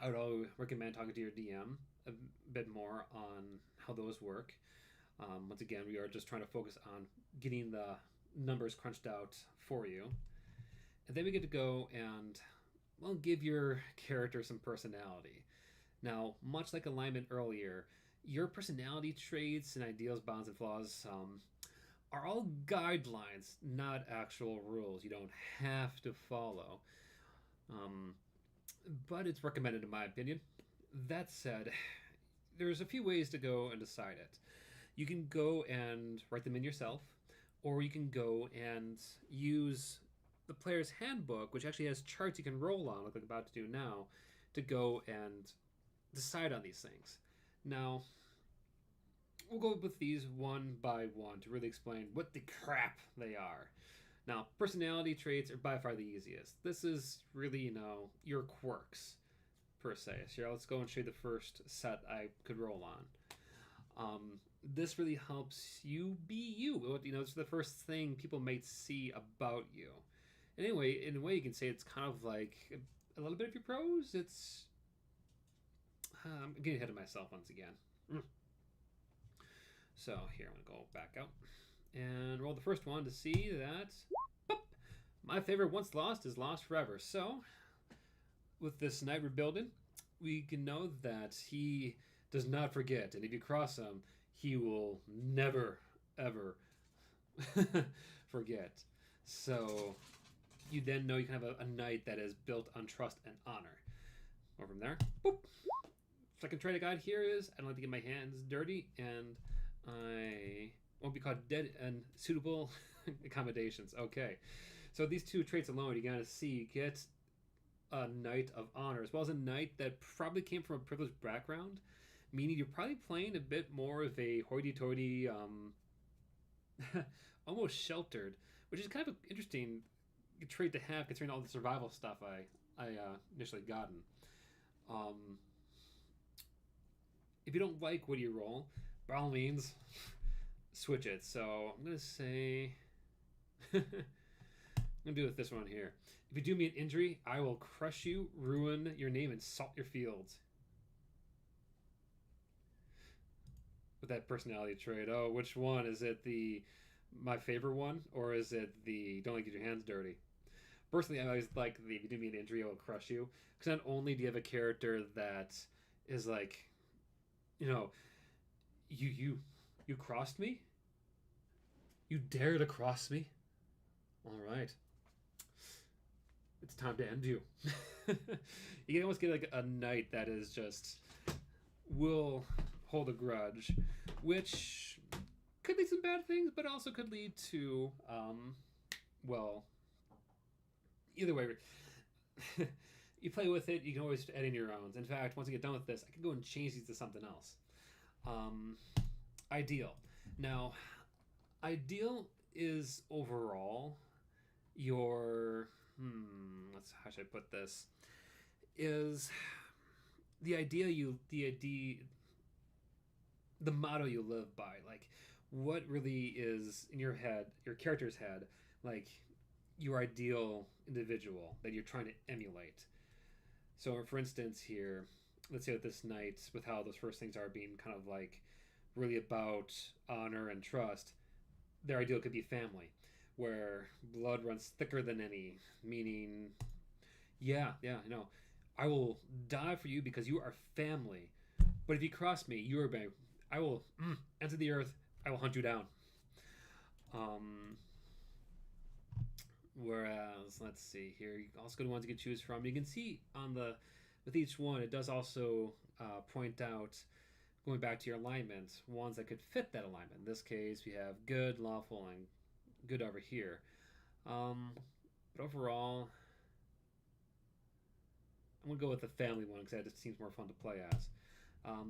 I would always recommend talking to your DM a bit more on how those work. Once again, we are just trying to focus on getting the numbers crunched out for you. And then we get to go and, well, give your character some personality. Now, much like alignment earlier, your personality traits and ideals, bonds, and flaws are all guidelines, not actual rules. You don't have to follow. But it's recommended in my opinion. That said, there's a few ways to go and decide it. You can go and write them in yourself, or you can go and use the player's handbook, which actually has charts you can roll on, like I'm about to do now, to go and decide on these things. Now, we'll go with these one by one to really explain what the crap they are. Now, personality traits are by far the easiest. This is really, your quirks, per se. So let's go and show you the first set I could roll on. This really helps you be you. It's the first thing people might see about you. Anyway, in a way, you can say it's kind of like a little bit of your pros. It's... I'm getting ahead of myself once again. So here, I'm going to go back out and roll the first one to see that boop, my favorite once lost is lost forever. So with this knight we're building, we can know that he does not forget, and if you cross him, he will never, ever forget. So you then know you can have a knight that is built on trust and honor. Or from there, boop. Second trait I got here is I don't like to get my hands dirty, and I won't be caught dead and suitable accommodations. Okay, so these two traits alone, you gotta see, get a knight of honor, as well as a knight that probably came from a privileged background, meaning you're probably playing a bit more of a hoity-toity, almost sheltered, which is kind of an interesting trait to have considering all the survival stuff I initially gotten. Um, if you don't like what you roll, by all means, switch it. So I'm gonna say, I'm gonna do it with this one here. If you do me an injury, I will crush you, ruin your name, and salt your fields. With that personality trait. Oh, which one? Is it the my favorite one, or is it the don't like to get your hands dirty? Personally, I always like the if you do me an injury, I will crush you. Because not only do you have a character that is like, you know, you crossed me? You dare to cross me? All right. It's time to end you. You can almost get like a knight that is just will hold a grudge, which could lead to some bad things, but also could lead to, well, either way, you play with it. You can always add in your own. In fact, once I get done with this, I can go and change these to something else. Ideal. Now, ideal is overall your how should I put this? Is the motto you live by, like what really is in your head, your character's head, like your ideal individual that you're trying to emulate. So, for instance, here, let's say with this knight, with how those first things are being kind of like really about honor and trust, their ideal could be family, where blood runs thicker than any, meaning, I will die for you because you are family. But if you cross me, you are I will enter the earth. I will hunt you down. Whereas, let's see here, also good ones you can choose from. You can see on the with each one, it does also point out, going back to your alignment, ones that could fit that alignment. In this case, we have good, lawful, and good over here. But overall, I'm gonna go with the family one because that just seems more fun to play as.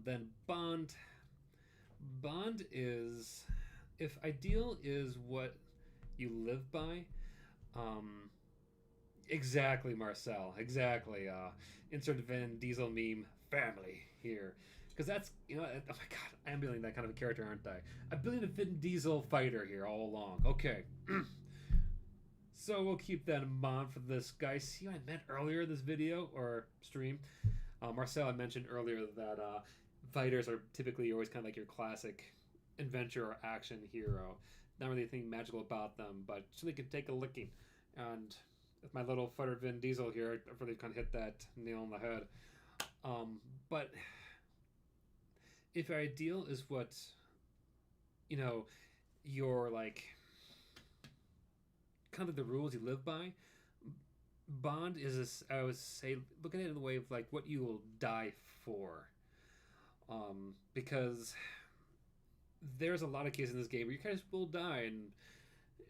Then bond. Bond is, if ideal is what you live by. Exactly, Marcel. Exactly. Insert Vin Diesel meme family here. Because that's, oh my god, I'm building that kind of a character, aren't I? I'm building a Vin Diesel fighter here all along. Okay. So we'll keep that in mind for this guy. See what I meant earlier in this video or stream? Marcel, I mentioned earlier that fighters are typically always kind of like your classic adventure or action hero. Not really anything magical about them, but certainly can take a licking. And with my little fighter Vin Diesel here, I've really kind of hit that nail on the head. But if your ideal is what, your like kind of the rules you live by, bond is I would say look at it in the way of like what you will die for. Because there's a lot of cases in this game where you kind of will die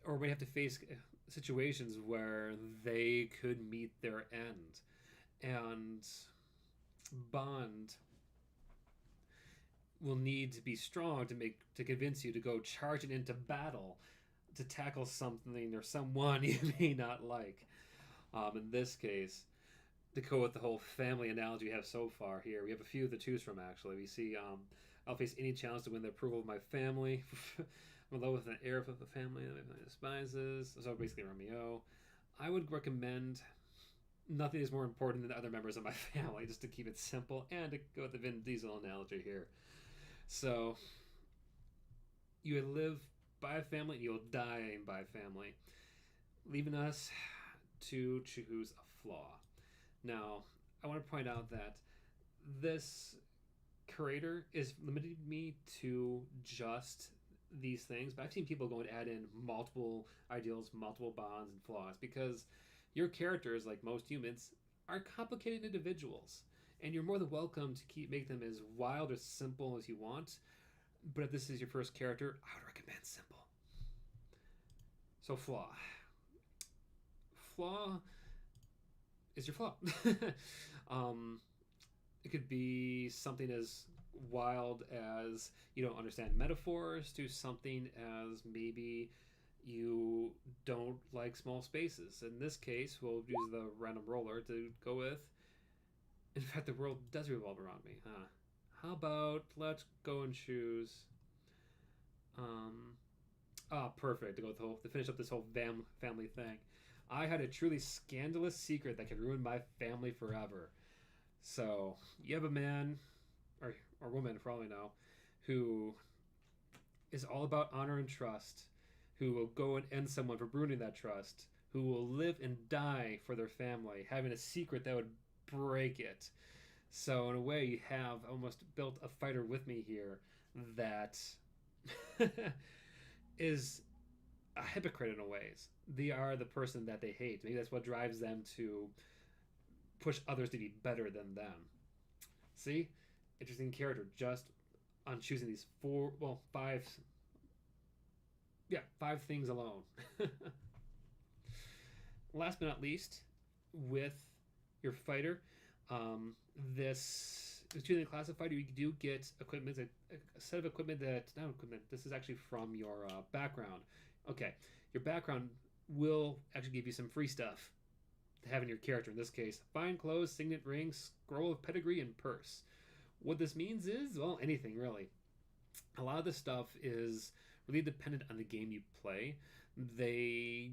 or may have to face situations where they could meet their end, and bond will need to be strong to convince you to go charging into battle to tackle something or someone you may not like. In this case, to go with the whole family analogy we have so far here, we have a few to choose from actually. We see I'll face any challenge to win the approval of my family. I'm in love with an heir of a family that my family despises. So basically Romeo. I would recommend nothing is more important than the other members of my family, just to keep it simple, and to go with the Vin Diesel analogy here. So you live by a family and you'll die by a family, leaving us to choose a flaw. Now, I want to point out that this curator is limiting me to just these things, but I've seen people go and add in multiple ideals, multiple bonds and flaws because your characters, like most humans, are complicated individuals, and you're more than welcome to keep make them as wild or simple as you want. But if this is your first character, I would recommend simple. So flaw is your flaw. um, it could be something as wild as you don't understand metaphors to something as maybe you don't like small spaces. In this case, we'll use the random roller to go with. In fact, the world does revolve around me, huh? How about let's go and choose. Um, Perfect to go with the whole, to finish up this whole family thing. I had a truly scandalous secret that could ruin my family forever. So you have a man or woman, for all I know, who is all about honor and trust, who will go and end someone for ruining that trust, who will live and die for their family, having a secret that would break it. So in a way, you have almost built a fighter with me here that is a hypocrite in a ways. They are the person that they hate. Maybe that's what drives them to push others to be better than them. See, interesting character just on choosing these five, yeah, five things alone. Last but not least, with your fighter, this choosing a class of fighter, you do get equipment, a set of equipment that not equipment. This is actually from your background. Okay, your background will actually give you some free stuff to have in your character. In this case, fine clothes, signet ring, scroll of pedigree, and purse. What this means is, well, anything really. A lot of this stuff is really dependent on the game you play. They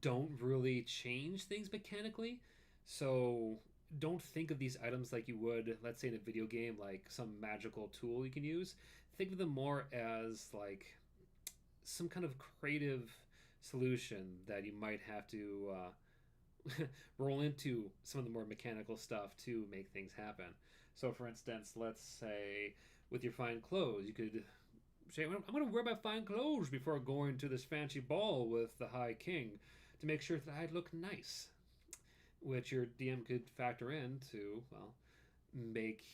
don't really change things mechanically, so don't think of these items like you would, let's say, in a video game, like some magical tool you can use. Think of them more as like some kind of creative solution that you might have to roll into some of the more mechanical stuff to make things happen. So, for instance, let's say with your fine clothes, you could say, I'm going to wear my fine clothes before going to this fancy ball with the High King to make sure that I look nice, which your DM could factor in to, well, make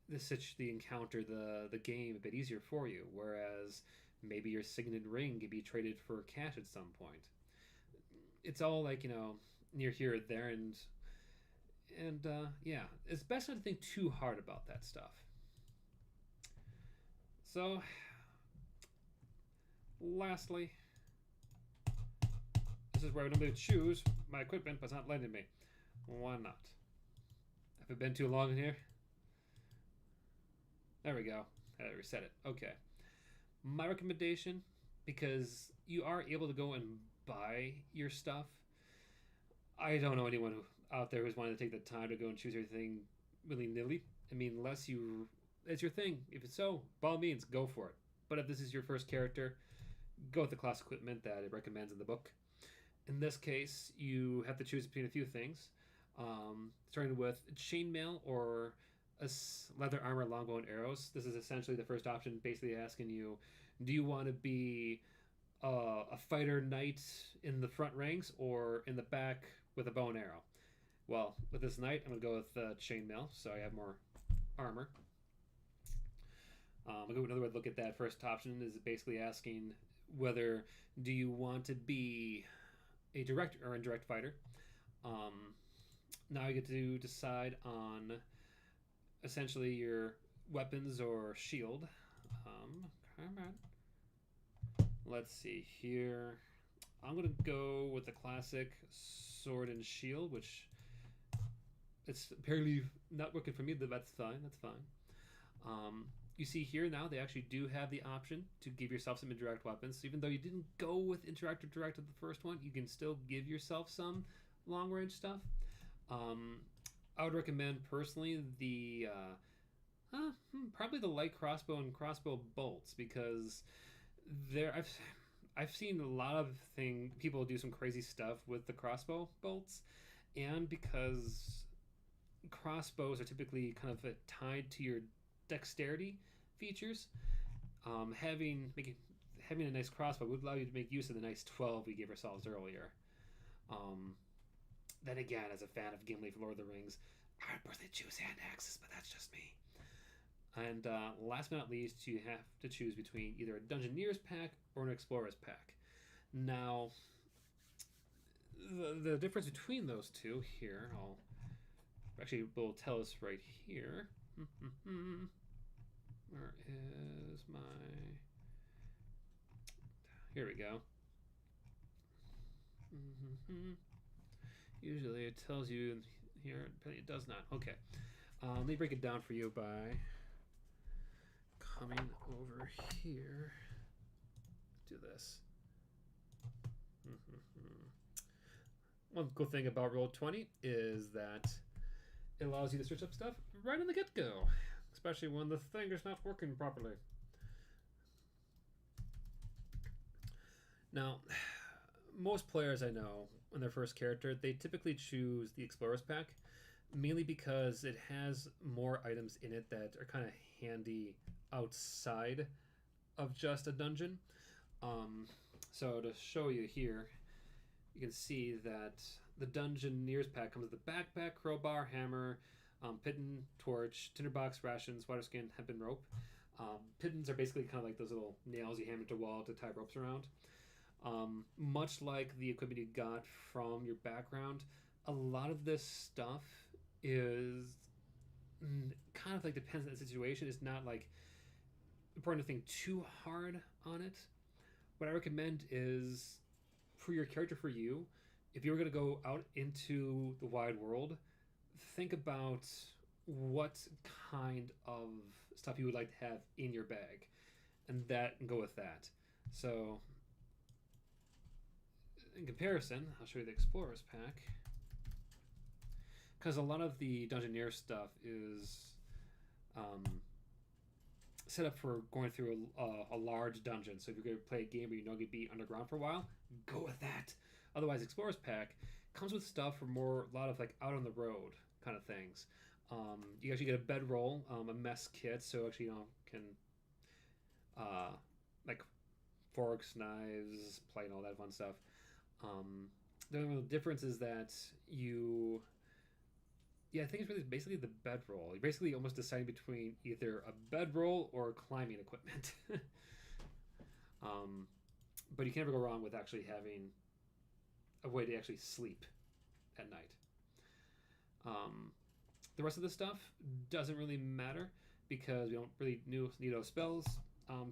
the encounter, the game a bit easier for you. Whereas maybe your signet ring could be traded for cash at some point. It's all like, near here or there, and yeah, it's best not to think too hard about that stuff. So, lastly, this is where I would normally choose my equipment, but it's not letting me. Why not? Have it been too long in here? There we go. I had to reset it. Okay. My recommendation, because you are able to go and buy your stuff. I don't know anyone out there who's wanting to take the time to go and choose everything willy nilly. I mean, unless it's your thing. If it's so, by all means, go for it. But if this is your first character, go with the class equipment that it recommends in the book. In this case, you have to choose between a few things, starting with chainmail or leather armor, longbow, and arrows. This is essentially the first option, basically asking you, do you want to be a fighter knight in the front ranks or in the back with a bow and arrow? Well, with this knight, I'm going to go with chainmail, so I have more armor. Another way to look at that first option is basically asking whether do you want to be a direct or indirect fighter. Now you get to decide on essentially your weapons or shield. Come on. Let's see here. I'm going to go with the classic sword and shield, which it's apparently not working for me, but that's fine. That's fine. You see here now they actually do have the option to give yourself some indirect weapons. So even though you didn't go with interact or direct with the first one, you can still give yourself some long range stuff. I would recommend personally the probably the light crossbow and crossbow bolts, because I've seen a lot of people do some crazy stuff with the crossbow bolts, and because crossbows are typically kind of tied to your dexterity features. Having a nice crossbow would allow you to make use of the nice 12 we gave ourselves earlier. Um, then again, as a fan of Gimli for Lord of the Rings, I would personally choose hand axes, but that's just me. And last but not least, you have to choose between either a Dungeoneers pack or an Explorers pack. Now, the difference between those two here, will tell us right here. Where is my... Here we go. Usually it tells you here, but it does not. Okay. Let me break it down for you by coming over here. Do this. One cool thing about Roll20 is that it allows you to search up stuff right in the get-go, especially when the thing is not working properly. Now, most players I know, when their first character, they typically choose the Explorers pack, mainly because it has more items in it that are kind of handy outside of just a dungeon. So to show you here, you can see that the Dungeoneers pack comes with a backpack, crowbar, hammer, piton, torch, tinderbox, rations, water skin, hempen rope. Pitons are basically kind of like those little nails you hammer into a wall to tie ropes around. Much like the equipment you got from your background, a lot of this stuff is kind of like depends on the situation. It's not like important to think too hard on it. What I recommend is for your character, for you, if you were going to go out into the wide world, think about what kind of stuff you would like to have in your bag, and go with that. So in comparison, I'll show you the Explorers pack, because a lot of the Dungeoneer stuff is set up for going through a large dungeon. So if you're going to play a game where you know you'd be underground for a while, go with that. Otherwise, Explorers pack comes with stuff for a lot of like out on the road kind of things. You actually get a bedroll, a mess kit, so actually can like forks, knives, plate, and all that fun stuff. The only difference is that I think it's really basically the bedroll. You're basically almost deciding between either a bedroll or climbing equipment. But you can never go wrong with actually having a way to actually sleep at night. The rest of the stuff doesn't really matter because we don't really need those spells.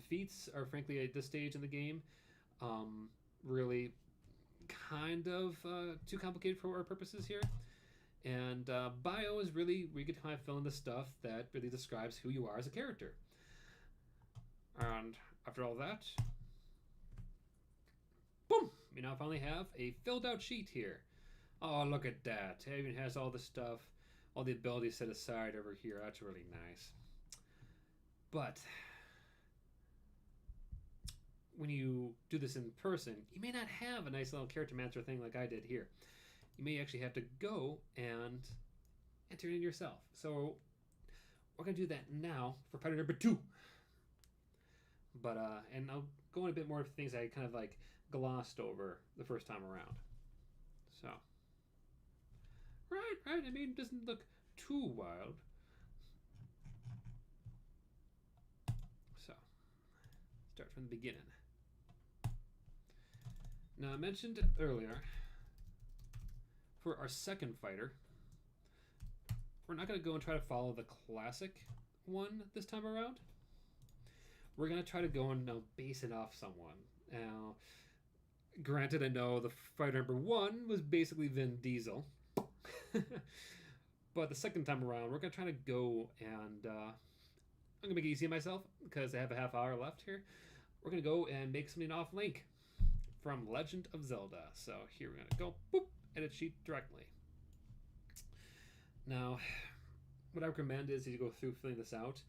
Feats are frankly at this stage in the game really kind of too complicated for our purposes here. And bio is really where you can kind of fill in the stuff that really describes who you are as a character. And after all that, boom! We now finally have a filled out sheet here. Oh, look at that. It even has all the stuff, all the abilities set aside over here. That's really nice. But when you do this in person, you may not have a nice little character mancer thing like I did here. You may actually have to go and enter it in yourself. So we're going to do that now for fighter number 2. But, and I'll go in a bit more of things I kind of like glossed over the first time around. So, right. I mean, it doesn't look too wild. So, start from the beginning. Now, I mentioned earlier, for our second fighter, we're not going to go and try to follow the classic one this time around. We're going to try to go and base it off someone. Now, granted, I know the fighter number 1 was basically Vin Diesel. But the second time around, we're going to try to go and... I'm going to make it easy on myself because I have a half hour left here. We're going to go and make something off Link from Legend of Zelda. So here we're going to go, boop, edit sheet directly. Now, what I recommend is you go through filling this out.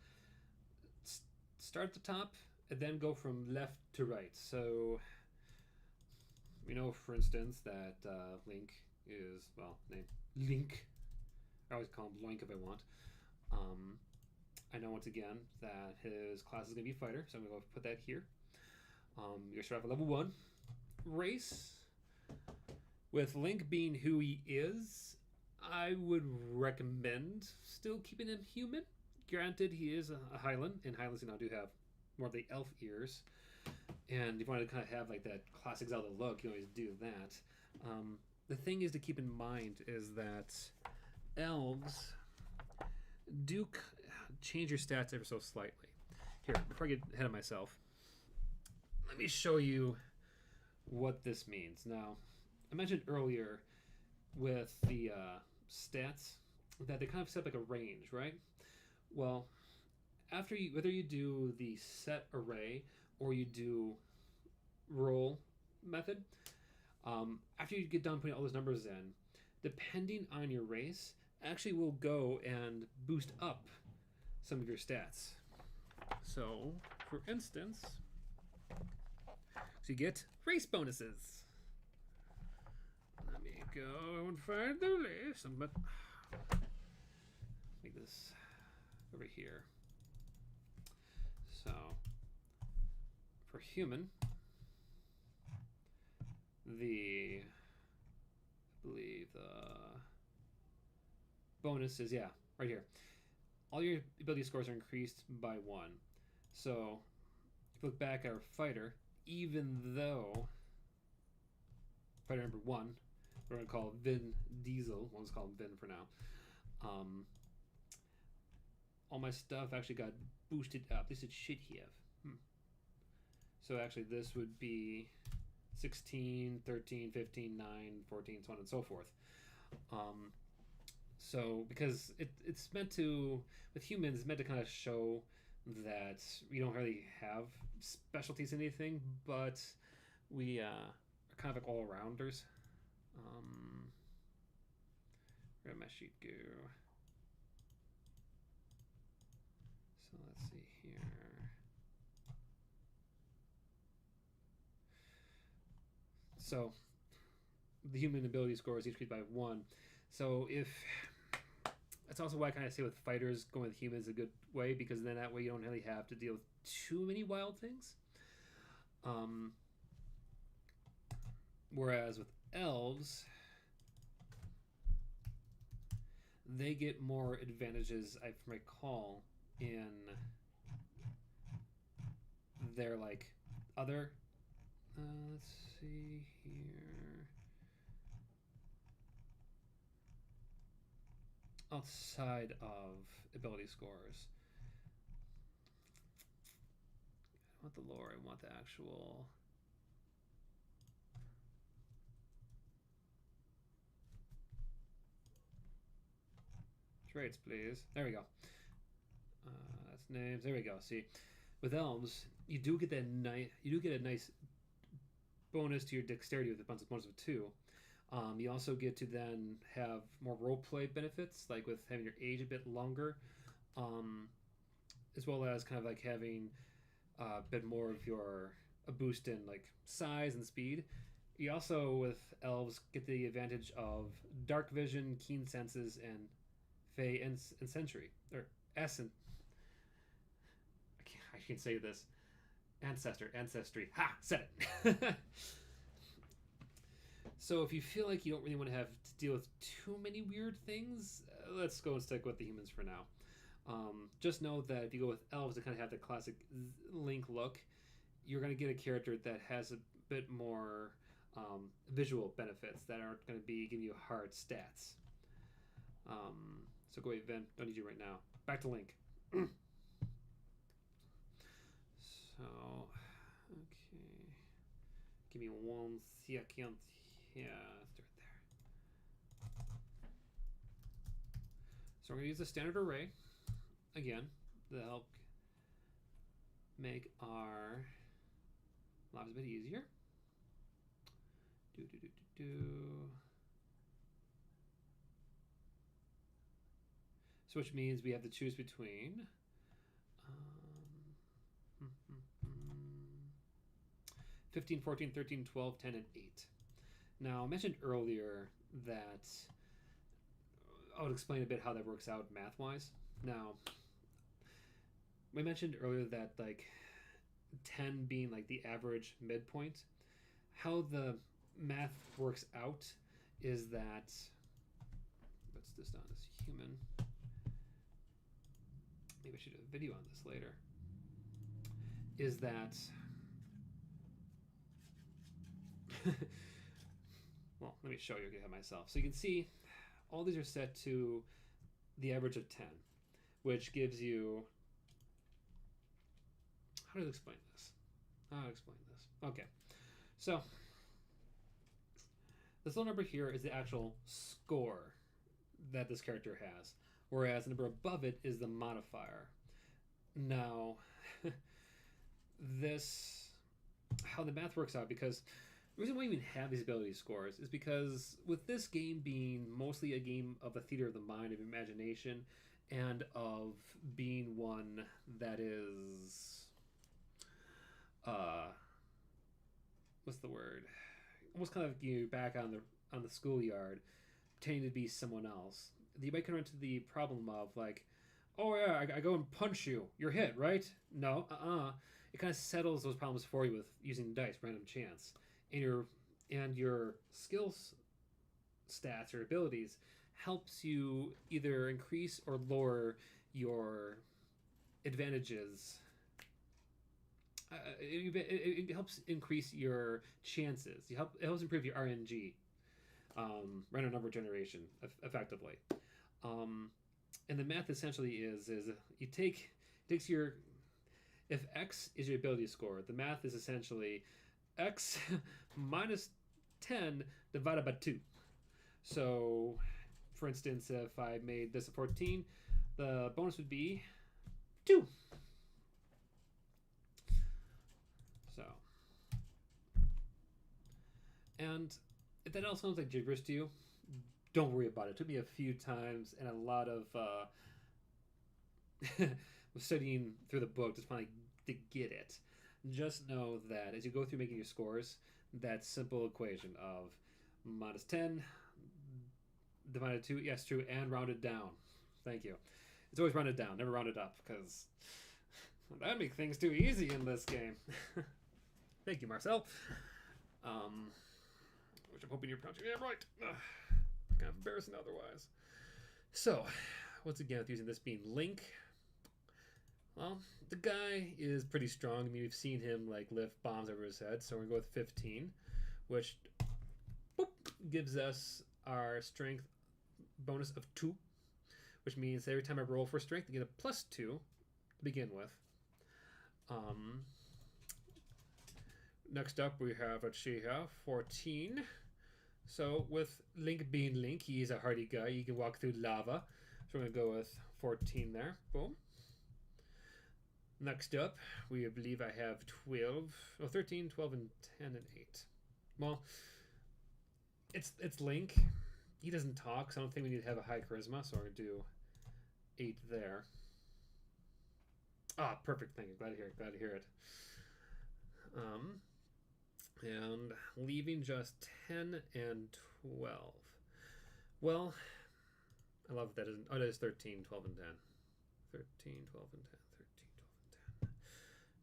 Start at the top and then go from left to right. So we know, for instance, that Link is, well, named Link. I always call him Loink if I want. I know once again that his class is going to be fighter, so I'm going to go put that here. You're start off at level 1. Race, with Link being who he is, I would recommend still keeping him human. Granted, he is a Highland, and Highlands now do have more of the elf ears. And if you want to kind of have like that classic Zelda look, you always do that. The thing is to keep in mind is that elves do change your stats ever so slightly. Here, before I get ahead of myself, let me show you what this means. Now, I mentioned earlier with the stats that they kind of set like a range, right? Well, after you, whether you do the set array or you do roll method, after you get done putting all those numbers in, depending on your race, actually will go and boost up some of your stats. So, for instance, you get race bonuses. Let me go and find the list. Make this over here. So, for human, I believe the bonus is, right here. All your ability scores are increased by 1. So, if you look back at our fighter, even though fighter number 1, we're going to call Vin Diesel, we'll just call him Vin for now, all my stuff actually got boosted up. This is shit here. So actually this would be 16, 13, 15, 9, 14, so on and so forth. So because it's meant to, with humans, it's meant to kind of show that we don't really have specialties in anything, but we are kind of like all-rounders. Where did my sheet go? So let's see here. So the human ability score is increased by 1. So if that's also why I kind of say with fighters, going with humans is a good way, because then that way you don't really have to deal with too many wild things. Whereas with elves, they get more advantages, I recall, in their like other. Let's see here. Outside of ability scores. I want the lore, I want the actual. Traits, please. There we go. That's names. There we go. See, with elves, you do get that a nice bonus to your dexterity with a bonus of 2. You also get to then have more roleplay benefits, like with having your age a bit longer, as well as kind of like having a bit more of a boost in like size and speed. You also, with elves, get the advantage of dark vision, keen senses, and Fey and Sentry, or Essence. I can't say this. Ancestry. Ha! Said it. So if you feel like you don't really want to have to deal with too many weird things, let's go and stick with the humans for now. Just know that if you go with elves to kind of have the classic Link look, you're going to get a character that has a bit more visual benefits that aren't going to be giving you hard stats. So go ahead, Vin. Don't need you right now. Back to Link. So, okay. Give me 1 second. Yeah, start there. So we're going to use the standard array again to help make our lives a bit easier. So which means we have to choose between 15, 14, 13, 12, 10, and 8. Now, I mentioned earlier that I would explain a bit how that works out math-wise. Now, We mentioned earlier that like 10 being like the average midpoint. How the math works out is that what's this done as human? Maybe I should do a video on this later. Is that well, let me show you again myself. So you can see all these are set to the average of 10, which gives you. How do I explain this? Okay, so this little number here is the actual score that this character has, whereas the number above it is the modifier. Now, this how the math works out, because the reason why we even have these ability scores is because with this game being mostly a game of the theater of the mind, of imagination, and of being one that is what's the word? Almost kind of you back on the schoolyard, pretending to be someone else. You might come into the problem of like, oh yeah, I go and punch you. You're hit, right? No, It kind of settles those problems for you with using dice, random chance, and your skills stats or abilities helps you either increase or lower your advantages. It helps increase your chances. It helps improve your RNG, random number generation, effectively. And the math essentially is you take it takes your if X is your ability score, the math is essentially X minus 10 divided by 2. So, for instance, if I made this a 14, the bonus would be 2. So, and if that all sounds like gibberish to you, don't worry about it. It took me a few times and a lot of studying through the book to finally to get it. Just know that as you go through making your scores, that simple equation of minus 10 divided 2, yes, true, and rounded down. Thank you. It's always rounded down, never rounded up, because that makes things too easy in this game. Thank you, Marcel. Which I'm hoping you're pronouncing it right. Kind of embarrassing otherwise. So, once again, with using this being Link, well, the guy is pretty strong. I mean, we've seen him like lift bombs over his head, so we're gonna go with 15, which boop, gives us our strength bonus of 2, which means every time I roll for strength, I get a plus 2 to begin with. Next up, we have a Chiha, 14. So with Link being Link, he's a hardy guy. He can walk through lava. So we're going to go with 14 there. Boom. Next up, we believe I have 13, 12, and 10, and 8. Well, it's Link. He doesn't talk, so I don't think we need to have a high charisma, so we're going to do 8 there. Ah, perfect. Thank you. Glad to hear it. And leaving just 10 and 12. Well, I love that. Oh, that is 13, 12, and 10. 13, 12, and 10. 13,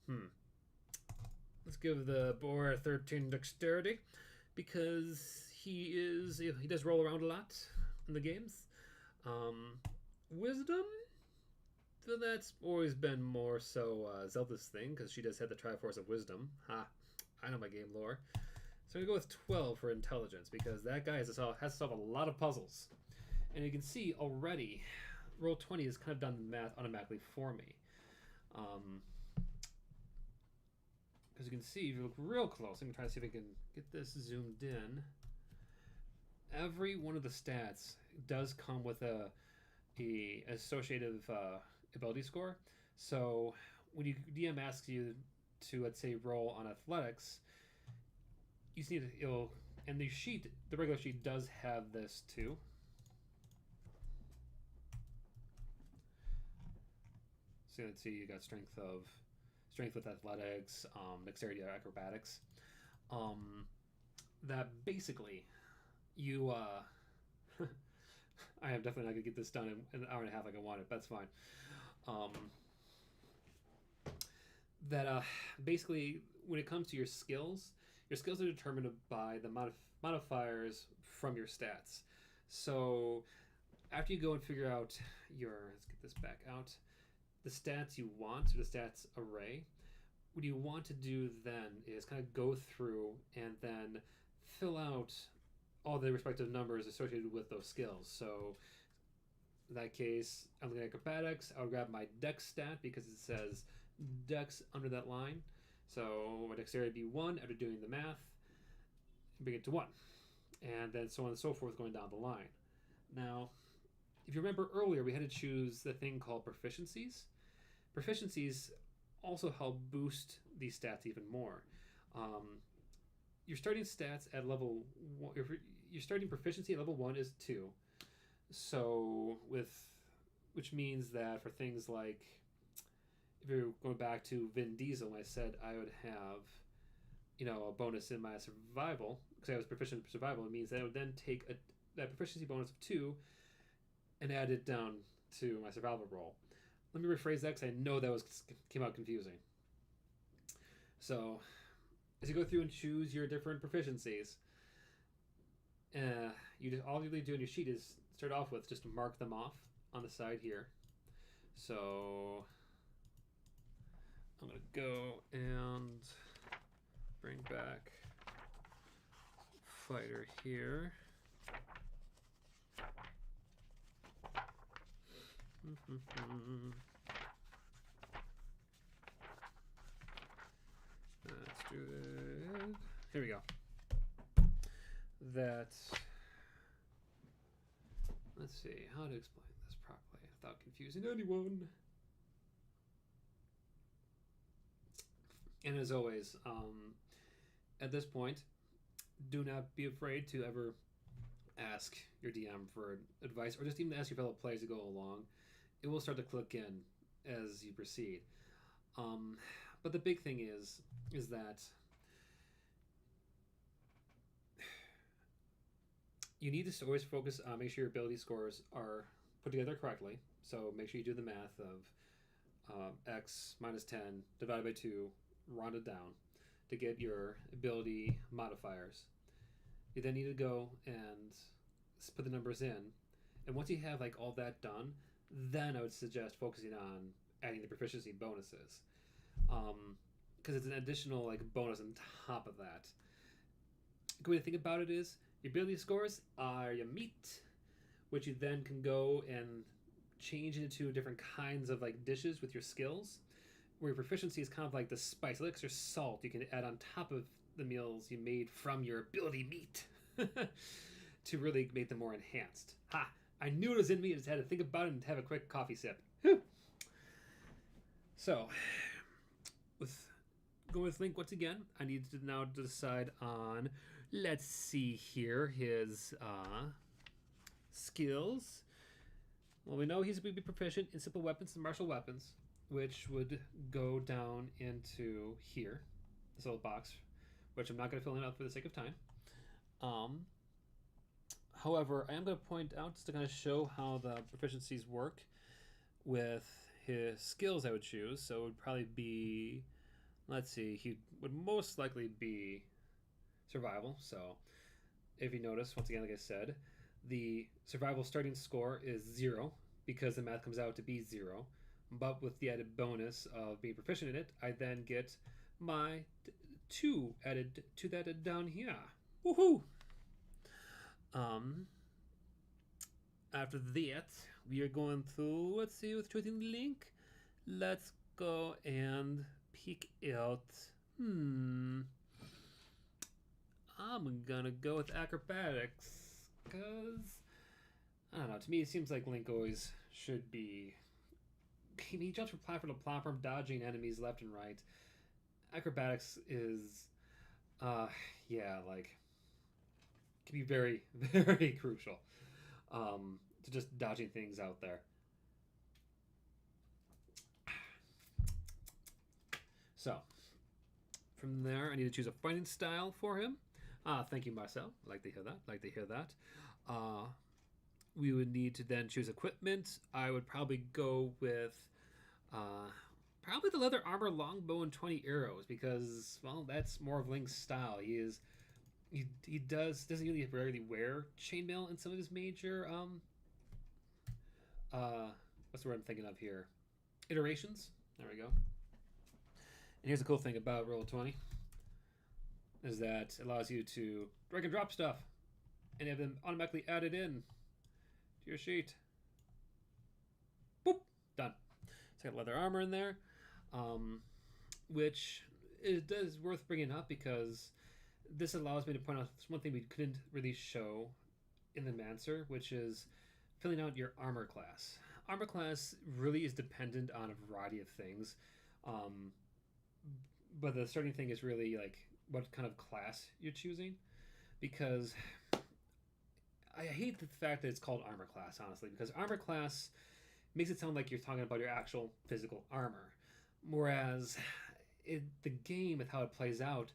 12, and 10. Let's give the boar 13 dexterity, because he does roll around a lot in the games. Wisdom, so that's always been more so Zelda's thing, because she does have the Triforce of Wisdom. Ha! I know my game lore. So I'm going to go with 12 for intelligence, because that guy has to solve a lot of puzzles. And you can see already, Roll20 has kind of done the math automatically for me. Because you can see, if you look real close, I'm going to try to see if I can get this zoomed in. Every one of the stats does come with a associative ability score. So when DM asks you to, let's say, roll on athletics, you just need to, and the sheet, the regular sheet does have this too. So let's see, you got strength with athletics, dexterity, acrobatics. That basically, you I am definitely not gonna get this done in an hour and a half like I wanted, but that's fine. that basically when it comes to your skills are determined by the modifiers from your stats. So after you go and figure out let's get this back out, the stats you want, or the stats array, what you want to do then is kind of go through and then fill out all the respective numbers associated with those skills. So in that case, I'm looking at acrobatics. I'll grab my dex stat because it says dex under that line. So my dexterity would be 1 after doing the math, bring it to 1. And then so on and so forth going down the line. Now, if you remember earlier, we had to choose the thing called proficiencies. Proficiencies also help boost these stats even more. Your starting stats at level 1, your starting proficiency at level 1 is 2. So which means that for things like, if you're going back to Vin Diesel, when I said I would have, a bonus in my survival because I was proficient in survival, it means that I would then take that proficiency bonus of 2 and add it down to my survival roll. Let me rephrase that because I know that came out confusing. So, as you go through and choose your different proficiencies, all you really do in your sheet is start off with just mark them off on the side here. So, I'm going to go and bring back fighter here. Let's do it. Here we go. Let's see how to explain this properly without confusing anyone. And as always, at this point, do not be afraid to ever ask your DM for advice, or just even ask your fellow players to go along. It will start to click in as you proceed. But the big thing is that you need to always focus on make sure your ability scores are put together correctly. So make sure you do the math of x minus 10 divided by 2, rounded down to get your ability modifiers. You then need to go and put the numbers in. And once you have all that done, then I would suggest focusing on adding the proficiency bonuses. Because it's an additional bonus on top of that. A good way to think about it is your ability scores are your meat, which you then can go and change into different kinds of dishes with your skills. Where your proficiency is kind of like the spice, extra salt you can add on top of the meals you made from your ability meat to really make them more enhanced. Ha! I knew it was in me. I just had to think about it and have a quick coffee sip. Whew. So, going with Link once again, I need to now decide on, let's see here, his skills. Well, we know he's going to be proficient in simple weapons and martial weapons, which would go down into here, this little box, which I'm not going to fill in out for the sake of time. However, I am going to point out, just to kind of show how the proficiencies work with his skills I would choose. So it would probably be, let's see, he would most likely be survival. So if you notice, once again, like I said, the survival starting score is 0 because the math comes out to be 0. But with the added bonus of being proficient in it, I then get my 2 added to that down here. Woohoo! After that, we are going to, let's see, with choosing Link, let's go and pick out, I'm gonna go with acrobatics, because, I don't know, to me it seems like Link always should be, he jumps from platform to platform, dodging enemies left and right. Acrobatics is, can be very, very crucial to just dodging things out there. So, from there, I need to choose a fighting style for him. Thank you, Marcel. Like to hear that. We would need to then choose equipment. I would probably go with Probably the leather armor, longbow, and 20 arrows because, well, that's more of Link's style. He doesn't really rarely wear chainmail in some of his major what's the word I'm thinking of here? Iterations. There we go. And here's the cool thing about Roll20 is that it allows you to drag and drop stuff and have them automatically added in to your sheet. Boop, done. It's got leather armor in there, which is worth bringing up because this allows me to point out one thing we couldn't really show in the Mancer, which is filling out your armor class. Armor class really is dependent on a variety of things, but the starting thing is really like what kind of class you're choosing, because I hate the fact that it's called armor class, honestly, because armor class makes it sound like you're talking about your actual physical armor, whereas the game with how it plays out,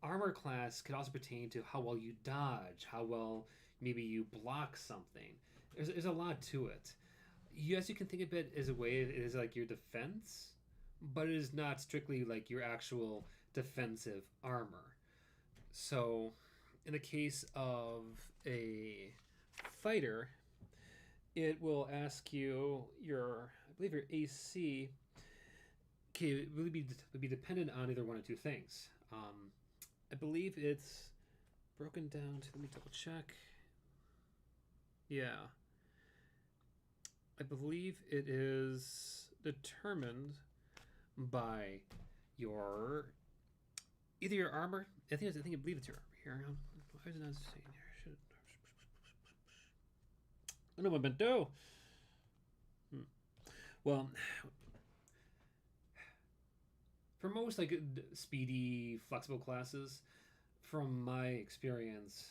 armor class could also pertain to how well you dodge, how well maybe you block something. There's a lot to it. Yes, you can think of it as a way it is like your defense, but it is not strictly like your actual defensive armor. So, in the case of a fighter, it will ask you I believe your AC. Okay, it really be dependent on either one or two things. I believe it's broken down to, let me double check. Yeah. I believe it is determined by either your armor. I believe it's your armor here. Why is it not saying here? I know what I'm meant to do. Well, for most like speedy, flexible classes, from my experience,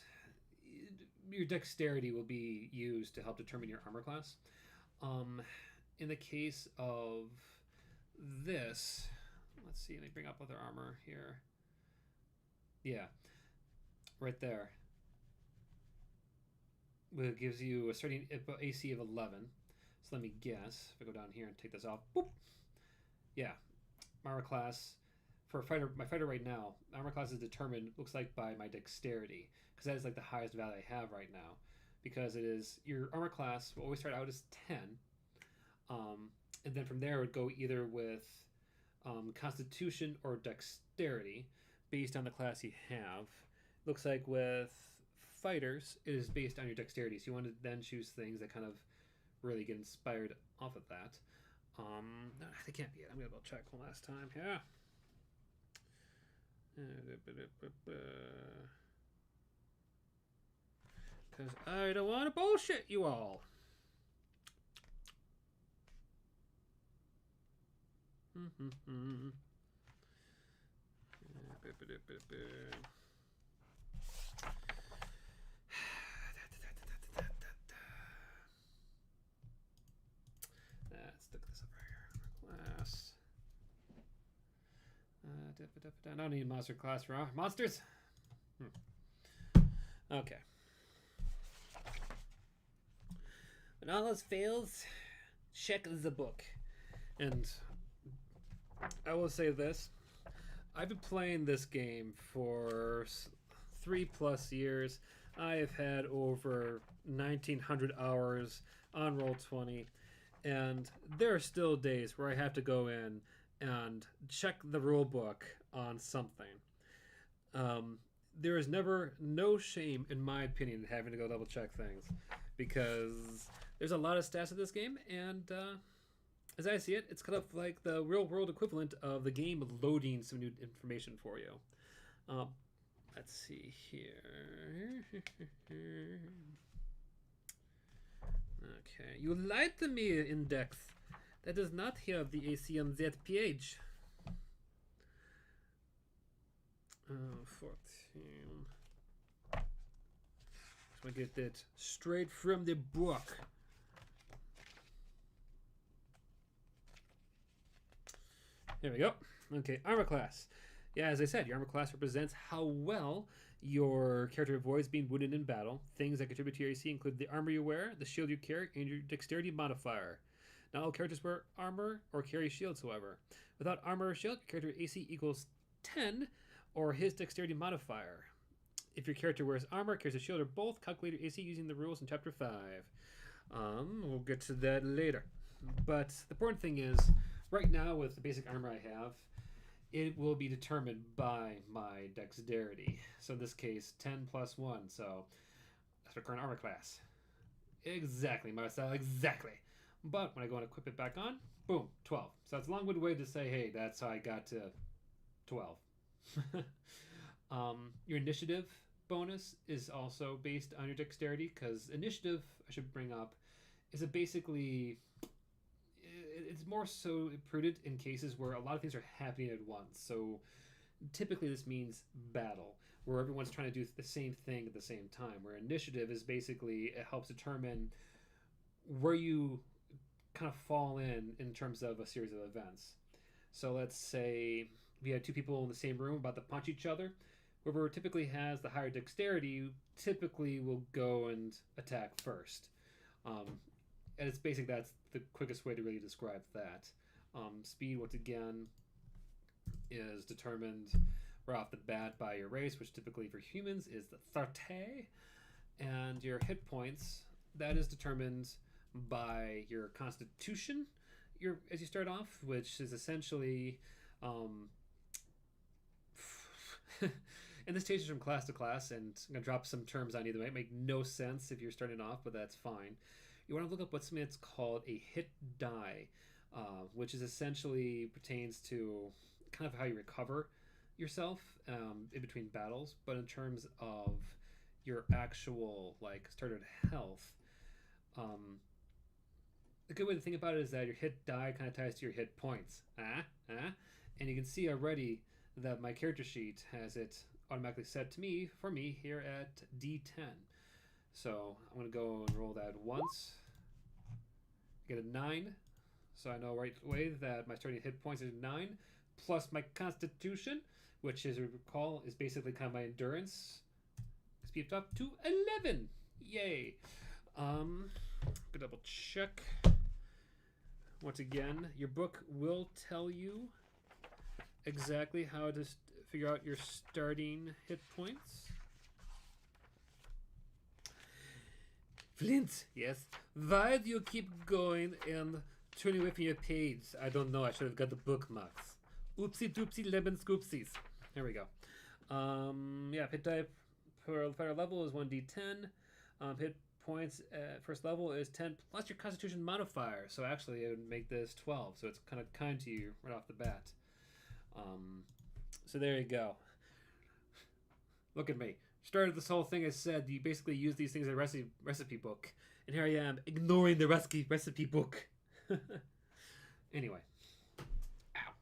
your dexterity will be used to help determine your armor class. In the case of this, let's see, let me bring up other armor here. Yeah, right there. It gives you a starting AC of 11. So let me guess. If I go down here and take this off, boop. Yeah, armor class for my fighter right now. Armor class is determined, looks like, by my dexterity, because that is like the highest value I have right now. Because it is your armor class will always start out as 10, and then from there it would go either with Constitution or Dexterity, based on the class you have. Looks like with fighters, it is based on your dexterity, so you want to then choose things that kind of really get inspired off of that. They can't be it. I'm gonna double check one last time. Yeah. Because I don't want to bullshit you all. Let's look this up right here. Class. I don't need monster class for monsters. Okay. When all else fails, check the book. And I will say this. I've been playing this game for 3+ years. I have had over 1,900 hours on Roll20. And there are still days where I have to go in and check the rule book on something. There is never no shame, in my opinion, in having to go double check things, because there's a lot of stats in this game, and as I see it, it's kind of like the real world equivalent of the game loading some new information for you. Let's see here. Okay, you lied to me, Index. That does not have the AC on that page. 14. So I get that straight from the book. There we go. Okay, armor class. Yeah, as I said, your armor class represents how well your character avoids being wounded in battle. Things that contribute to your AC include the armor you wear, the shield you carry, and your dexterity modifier. Not all characters wear armor or carry shields, however. Without armor or shield, your character AC equals 10 or his dexterity modifier. If your character wears armor, carries a shield, or both, calculate your AC using the rules in Chapter 5. We'll get to that later. But the important thing is, right now with the basic armor I have, it will be determined by my dexterity. So in this case, 10 plus 1. So that's my current armor class. Exactly, Marcel, exactly. But when I go and equip it back on, boom, 12. So that's a long-winded way to say, hey, that's how I got to 12. Your initiative bonus is also based on your dexterity, because initiative, I should bring up, is it's more so prudent in cases where a lot of things are happening at once. So typically this means battle, where everyone's trying to do the same thing at the same time, where initiative is basically, it helps determine where you kind of fall in terms of a series of events. So let's say we had two people in the same room about to punch each other. Whoever typically has the higher dexterity typically will go and attack first. And it's basic, that's the quickest way to really describe that. Speed, once again, is determined right off the bat by your race, which typically for humans is the 30. And your hit points, that is determined by your constitution as you start off, which is essentially and this changes from class to class, and I'm going to drop some terms on you that might make no sense if you're starting off, but that's fine. You want to look up what's something that's called a hit die, which is essentially pertains to kind of how you recover yourself in between battles, but in terms of your actual started health. A good way to think about it is that your hit die kind of ties to your hit points. And you can see already that my character sheet has it automatically set for me here at D10. So I'm going to go and roll that once. Get a 9. So I know right away that my starting hit points is 9, plus my constitution, which, as you recall, is basically kind of my endurance. Speed up to 11. Yay. Double check. Once again, your book will tell you exactly how to figure out your starting hit points. Flint, yes. Why do you keep going and turning away from your page? I don't know. I should have got the bookmarks. Oopsie doopsie lemon scoopsies. There we go. Hit die per fighter level is 1d10. Hit points at first level is 10 plus your constitution modifier. So actually it would make this 12. So it's kind of kind to you right off the bat. So there you go. Look at me. Started this whole thing, I said you basically use these things in a recipe book. And here I am ignoring the recipe book. Anyway. Ow.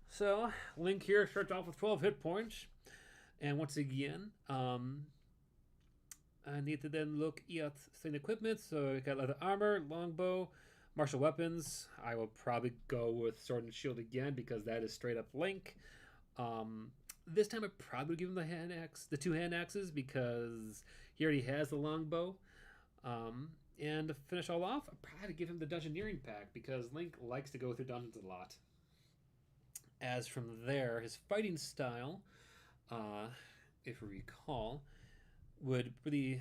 So Link here starts off with 12 hit points. And once again, I need to then look at certain equipment. So I got leather armor, longbow, martial weapons. I will probably go with sword and shield again because that is straight up Link. This time I probably give him the two hand axes because he already has the longbow. And to finish all off, I'd probably give him the Dungeoneering pack because Link likes to go through dungeons a lot. As from there, his fighting style, if you recall, would really,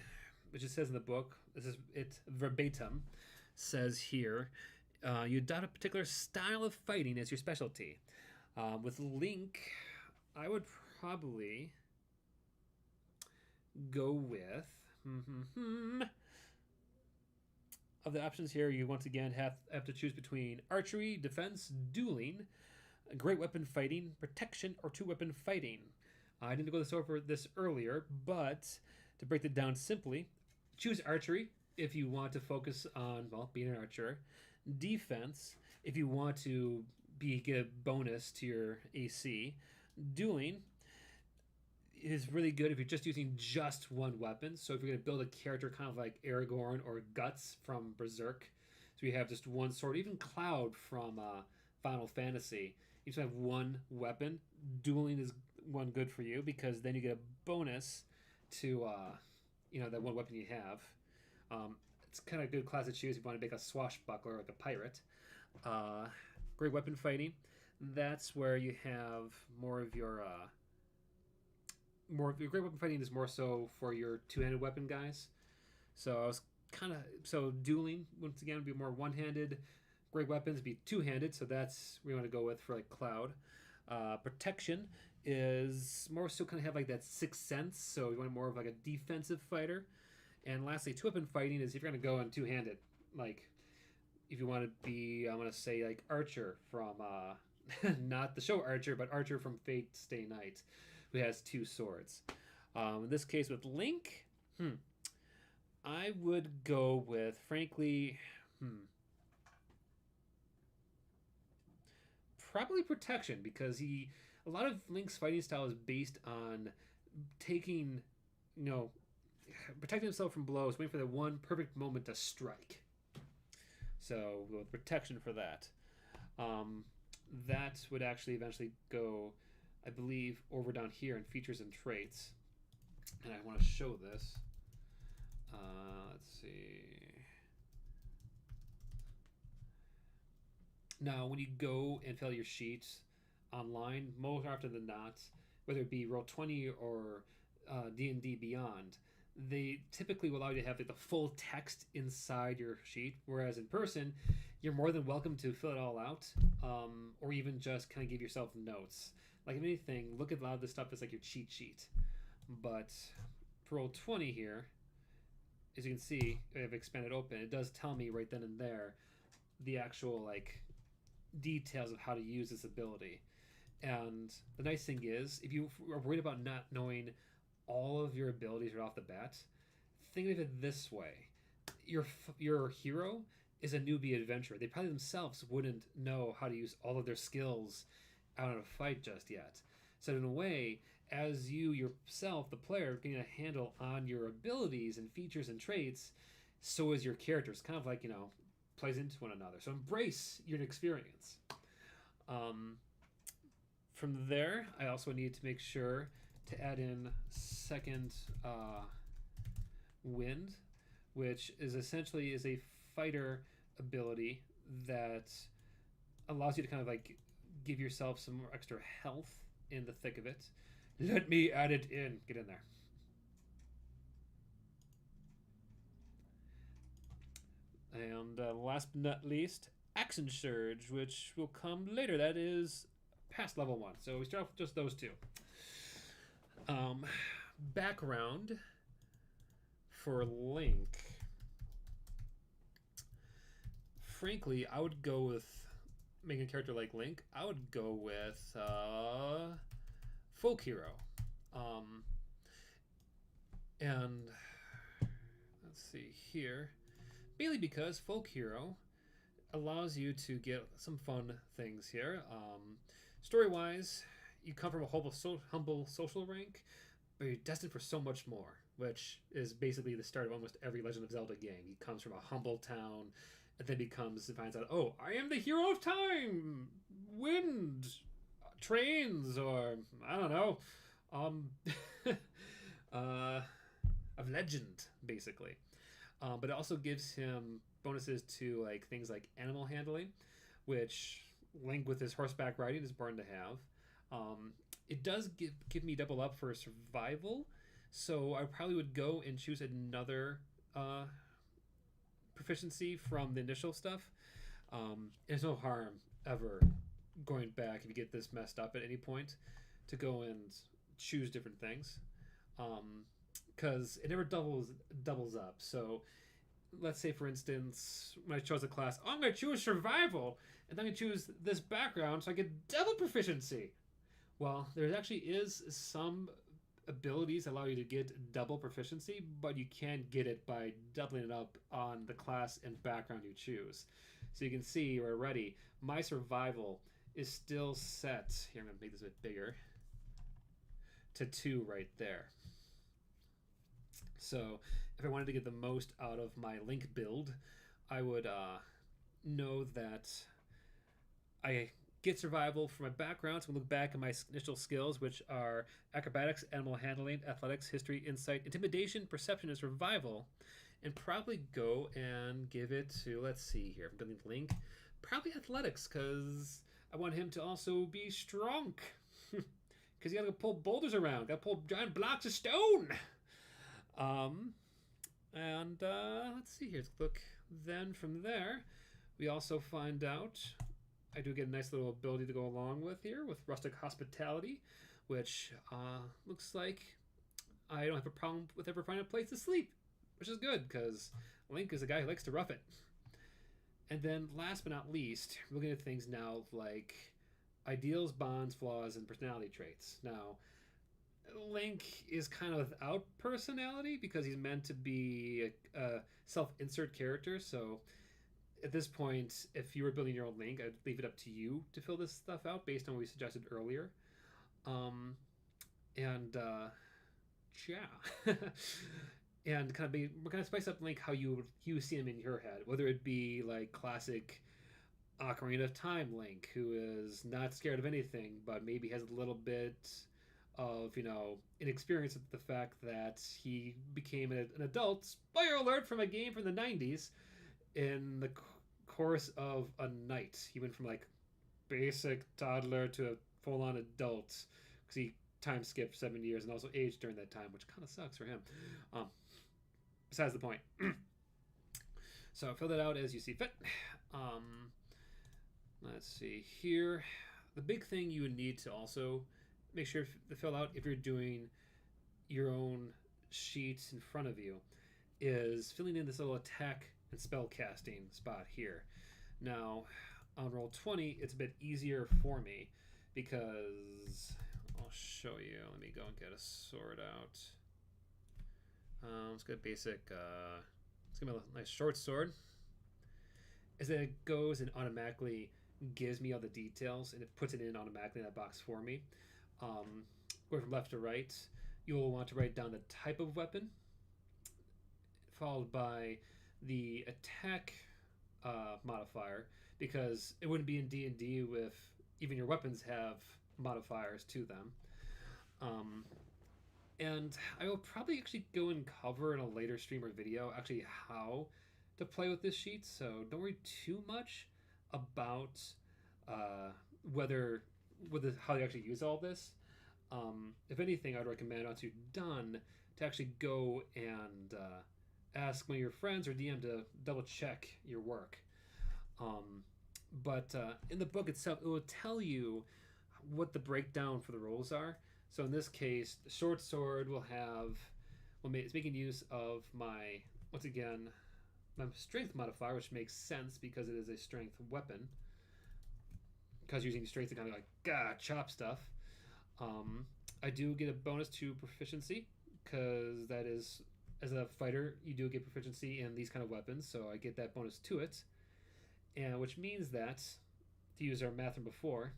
which it says in the book, it's verbatim, says here, you adopt a particular style of fighting as your specialty. With Link, I would probably go with of the options here. You once again have to choose between archery, defense, dueling, great weapon fighting, protection, or two-weapon fighting. I didn't go over this earlier, but to break it down simply, choose archery if you want to focus on being an archer. Defense if you want to get a bonus to your AC. Dueling is really good if you're just using just one weapon. So if you're going to build a character kind of like Aragorn or Guts from Berserk, so you have just one sword, even Cloud from Final Fantasy, you just have one weapon. Dueling is one good for you because then you get a bonus to that one weapon you have. it's kind of a good class to choose if you want to make a swashbuckler like a pirate. Uh, Great weapon fighting. That's where you have more of your more of your great weapon fighting is more so for your two-handed weapon guys. So I was kind of so dueling once again would be more one-handed. Great weapons be two-handed, so that's we want to go with for like Cloud. Protection is more so kind of have like that sixth sense, so you want more of like a defensive fighter. And lastly, two-weapon fighting is if you're going to go in two-handed, like if you want to be, I'm going to say like Archer from not the show Archer, but Archer from Fate Stay Night, who has two swords. In this case with Link, I would go with, frankly, probably Protection, because a lot of Link's fighting style is based on taking, protecting himself from blows, waiting for the one perfect moment to strike. So we'll go with Protection for that. That would actually eventually go, I believe, over down here in features and traits. And I want to show this. Let's see. Now, when you go and fill your sheets online, more often than not, whether it be Roll20 or D&D Beyond, they typically will allow you to have like, the full text inside your sheet, whereas in person, you're more than welcome to fill it all out, or even just kind of give yourself notes. Like if anything, look at a lot of this stuff as like your cheat sheet. But for Roll20 here, as you can see, I've expanded open. It does tell me right then and there the actual like details of how to use this ability. And the nice thing is, if you are worried about not knowing all of your abilities right off the bat, think of it this way: your hero is a newbie adventurer. They probably themselves wouldn't know how to use all of their skills out in a fight just yet. So in a way, as you yourself, the player, getting a handle on your abilities and features and traits, so is your character. It's kind of like, plays into one another. So embrace your experience. From there, I also need to make sure to add in second wind, which is essentially is a fighter ability that allows you to kind of like give yourself some more extra health in the thick of it. Let me add it in. Get in there. And last but not least, Action Surge, which will come later. That is past level 1. So we start off with just those two. Background for Link. Frankly, I would go with making a character like Link. I would go with Folk Hero. And let's see here. Mainly because Folk Hero allows you to get some fun things here. Story-wise, you come from a humble social rank, but you're destined for so much more, which is basically the start of almost every Legend of Zelda game. He comes from a humble town, and then finds out, oh, I am the hero of time, wind, trains, or I don't know, of legend, basically. But it also gives him bonuses to like things like animal handling, which Link with his horseback riding is born to have. It does give me double up for survival, so I probably would go and choose another proficiency from the initial stuff. There's no harm ever going back if you get this messed up at any point to go and choose different things, because it never doubles up. So let's say, for instance, when I chose a class, I'm going to choose survival, and then I'm going to choose this background so I get double proficiency. Well, there actually is some abilities that allow you to get double proficiency, but you can't get it by doubling it up on the class and background you choose. So you can see already, my survival is still set. Here, I'm going to make this a bit bigger. To 2 right there. So if I wanted to get the most out of my Link build, I would know that I get survival for my background. So I'm going to look back at my initial skills, which are acrobatics, animal handling, athletics, history, insight, intimidation, perception, and survival. and probably go and give it to, let's see here, I'm going to Link, probably athletics, because I want him to also be strong. Because you gotta pull boulders around, gotta pull giant blocks of stone. Um, and let's see here. Let's look. Then from there, we also find out I do get a nice little ability to go along with here with rustic hospitality, which looks like I don't have a problem with ever finding a place to sleep, which is good because Link is a guy who likes to rough it. And then last but not least, we're looking at things now like ideals, bonds, flaws, and personality traits. Now, Link is kind of without personality because he's meant to be a self-insert character. So at this point, if you were building your own Link, I'd leave it up to you to fill this stuff out based on what we suggested earlier. Um, and yeah, and kind of we're kind of spice up Link how you see him in your head, whether it be like classic Ocarina of Time Link, who is not scared of anything, but maybe has a little bit of, inexperience with the fact that he became an adult, spoiler alert, from a game from the 90s, in the course of a night. He went from like basic toddler to a full on adult because he time skipped 7 years and also aged during that time, which kind of sucks for him. Besides the point. So fill that out as you see fit. Let's see here. The big thing you would need to also make sure to fill out if you're doing your own sheet in front of you is filling in this little attack and spell casting spot here. Now, on Roll20, it's a bit easier for me because I'll show you. Let me go and get a sword out. Let's get a basic. Let's get a nice short sword. Is that it goes and automatically gives me all the details and it puts it in automatically in that box for me. Going from left to right, you'll want to write down the type of weapon, followed by the attack modifier, because it wouldn't be in D&D if even your weapons have modifiers to them. And I will probably actually go and cover in a later stream or video actually how to play with this sheet, so don't worry too much about how you actually use all this. If anything, I would recommend once you're done to actually go and ask one of your friends or DM to double check your work. But in the book itself, it will tell you what the breakdown for the rolls are. So in this case, the short sword will have, it's making use of my strength modifier, which makes sense because it is a strength weapon. Because using strength to kind of like chop stuff. I do get a bonus to proficiency because that is, as a fighter, you do get proficiency in these kind of weapons, so I get that bonus to it. And which means that, to use our math from before,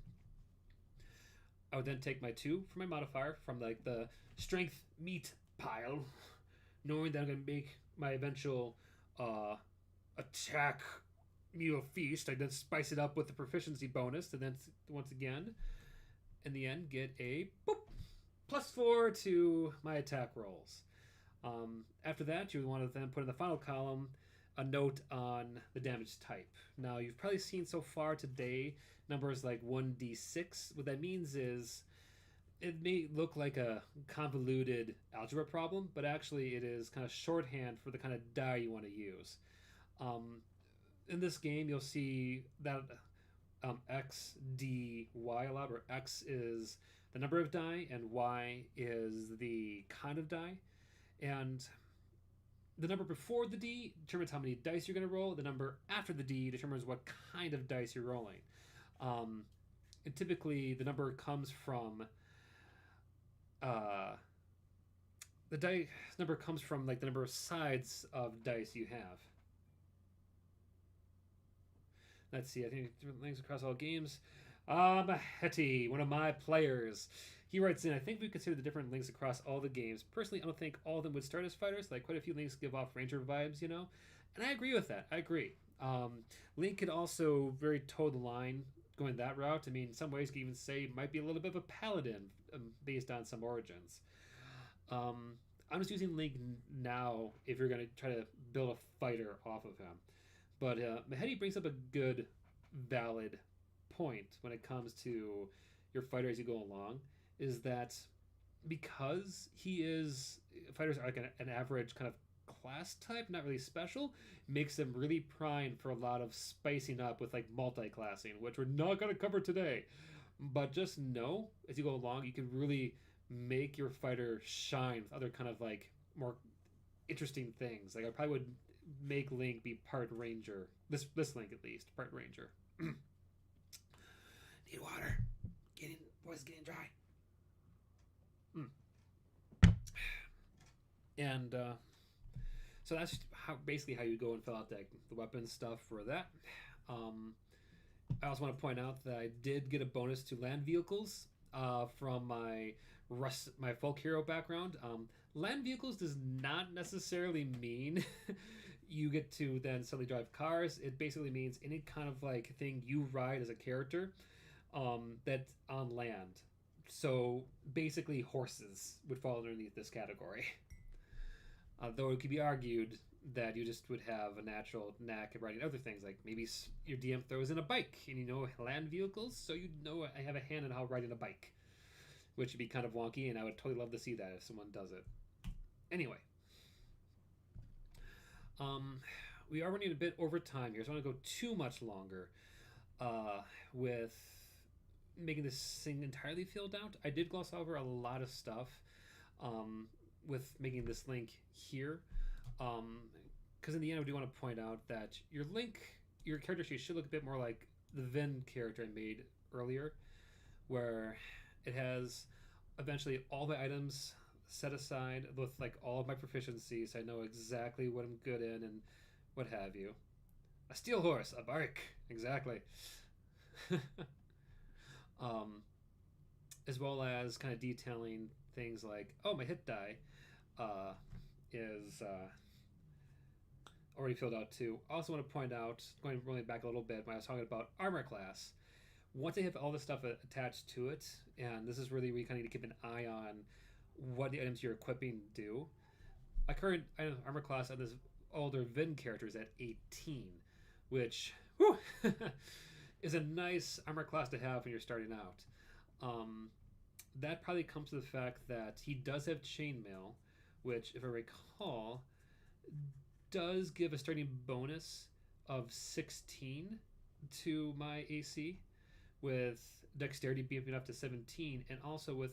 I would then take my 2 for my modifier from like the strength meat pile, knowing that I'm going to make my eventual attack meal feast. I then spice it up with the proficiency bonus, and then once again, in the end, get a +4 to my attack rolls. After that, you would want to then put in the final column a note on the damage type. Now, you've probably seen so far today numbers like 1d6. What that means is it may look like a convoluted algebra problem, but actually it is kind of shorthand for the kind of die you want to use. In this game, you'll see that X, D, Y a lot, where X is the number of die and Y is the kind of die. And the number before the D determines how many dice you're going to roll. The number after the D determines what kind of dice you're rolling. And typically, the number comes from the dice number comes from like the number of sides of dice you have. Let's see. I think different links across all games. Hetty, one of my players, he writes in, I think we consider the different links across all the games. Personally, I don't think all of them would start as fighters. Like, quite a few links give off ranger vibes, And I agree with that. I agree. Link could also very toe the line going that route. I mean, in some ways, you could even say might be a little bit of a paladin based on some origins. I'm just using Link now if you're going to try to build a fighter off of him. But Mahedi brings up a good, valid point when it comes to your fighter as you go along, is that because he is fighters are like an average kind of class type, not really special, makes them really primed for a lot of spicing up with like multi-classing, which we're not going to cover today. But just know as you go along, you can really make your fighter shine with other kind of like more interesting things. Like I probably would make Link be part ranger. This Link at least, part ranger. Need water. Voice getting dry. And so that's how basically how you go and fill out the weapon stuff for that. I also want to point out that I did get a bonus to land vehicles from my folk hero background. Land vehicles does not necessarily mean you get to then suddenly drive cars. It basically means any kind of like thing you ride as a character that's on land. So basically, horses would fall underneath this category. Though it could be argued that you just would have a natural knack at riding other things, like maybe your DM throws in a bike, and you know land vehicles, so you know I have a hand in how riding a bike, which would be kind of wonky, and I would totally love to see that if someone does it. Anyway, we are running a bit over time here, so I don't want to go too much longer with making this thing entirely filled out. I did gloss over a lot of stuff with making this link here. Because in the end, I do want to point out that your character sheet should look a bit more like the Vin character I made earlier, where it has eventually all the items set aside with like all of my proficiencies. So I know exactly what I'm good in and what have you. A steel horse, a bark, exactly. As well as kind of detailing things like, oh, my hit die is already filled out too. I also want to point out, going really back a little bit, when I was talking about armor class, once I have all this stuff attached to it, and this is really where you kind of need to keep an eye on what the items you're equipping do. My current armor class on this older Vin character is at 18, which whew, is a nice armor class to have when you're starting out. That probably comes to the fact that he does have chainmail, which, if I recall, does give a starting bonus of 16 to my AC, with dexterity being up to 17, and also with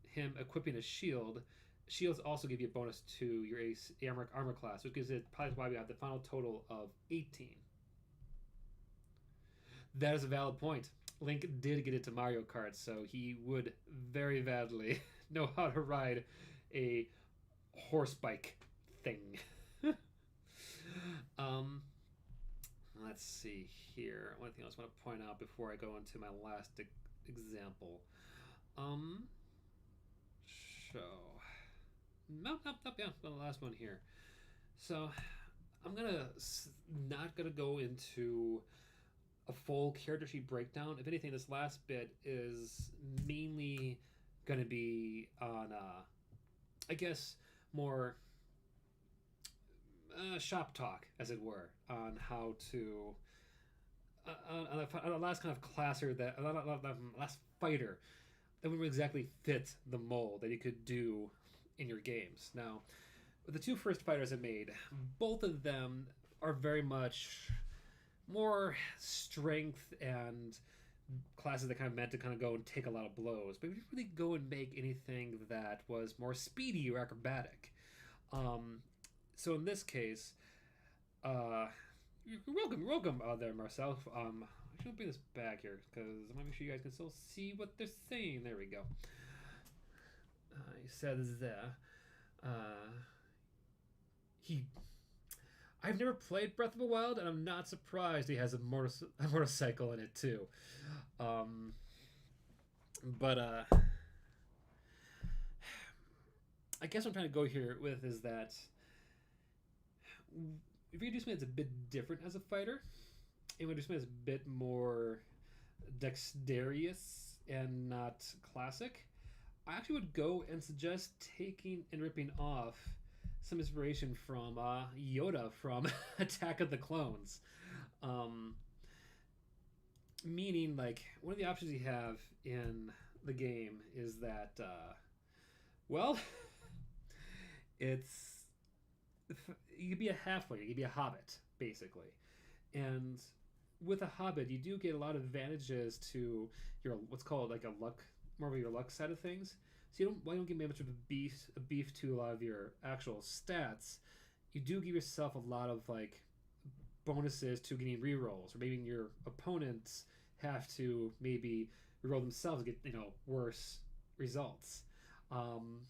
him equipping a shield. Shields also give you a bonus to your AC, armor class, which gives it probably why we have the final total of 18. That is a valid point. Link did get into Mario Kart, so he would very badly know how to ride a horse bike thing. Let's see here. One thing else I want to point out before I go into my last example. So, yeah, the last one here. So, I'm not gonna go into a full character sheet breakdown. If anything, this last bit is mainly gonna be on, I guess, more shop talk, as it were, on how to on the last kind of classer that last fighter that would exactly fit the mold that you could do in your games. Now, with the two first fighters I made, both of them are very much more strength and classes that kind of meant to kind of go and take a lot of blows, but we didn't really go and make anything that was more speedy or acrobatic. So in this case, you're welcome there, Marcel. I should bring this back here because I want to make sure you guys can still see what they're saying. There we go. He says there, I've never played Breath of the Wild, and I'm not surprised he has a motorcycle in it too. But I guess what I'm trying to go here with is that if you do something that's a bit different as a fighter, and we do something that's a bit more dexterous and not classic, I actually would go and suggest taking and ripping off some inspiration from Yoda from Attack of the Clones. Um, Meaning, like, one of the options you have in the game is that, well, it's you could be a halfling, you could be a hobbit, basically, and with a hobbit, you do get a lot of advantages to your what's called like a luck, more of your luck side of things. So you don't get much of a beef to a lot of your actual stats. You do give yourself a lot of like bonuses to getting rerolls, or maybe your opponents have to maybe reroll themselves to get worse results. Um,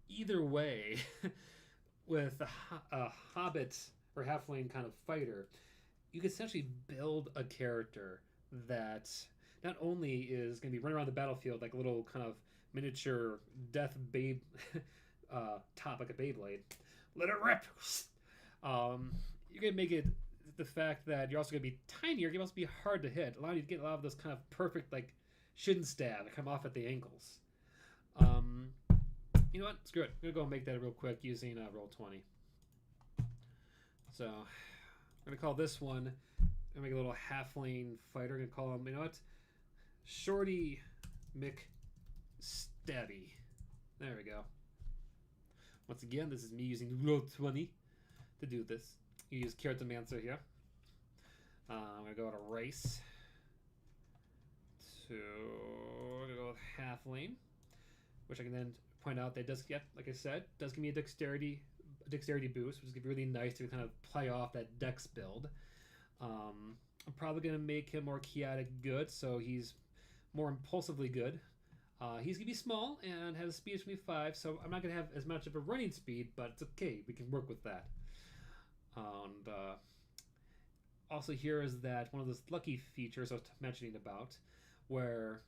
Either way, with a hobbit or halfling kind of fighter, you can essentially build a character that not only is going to be running around the battlefield like a little kind of miniature death babe top like a Beyblade. Let it rip. Um, you're gonna make it the fact that you're also gonna be tinier. You're also be hard to hit, allowing you to get a lot of those kind of perfect like shin stab that come off at the ankles. Um, you know what? Screw it. I'm gonna go and make that real quick using Roll20. So I'm gonna call this one. I'm gonna make a little halfling fighter. I'm gonna call him. You know what? Shorty McStabby. There we go. Once again, this is me using Roll20 to do this. You use Keratomancer here. I'm gonna go to race. I'm gonna go with halfling, which I can then point out that does get, like I said, does give me a dexterity boost, which is really nice to kind of play off that dex build. I'm probably gonna make him more chaotic good, so he's more impulsively good. He's gonna be small and has a speed of 25, so I'm not gonna have as much of a running speed, but it's okay. We can work with that. And also here is that one of those lucky features I was mentioning about, where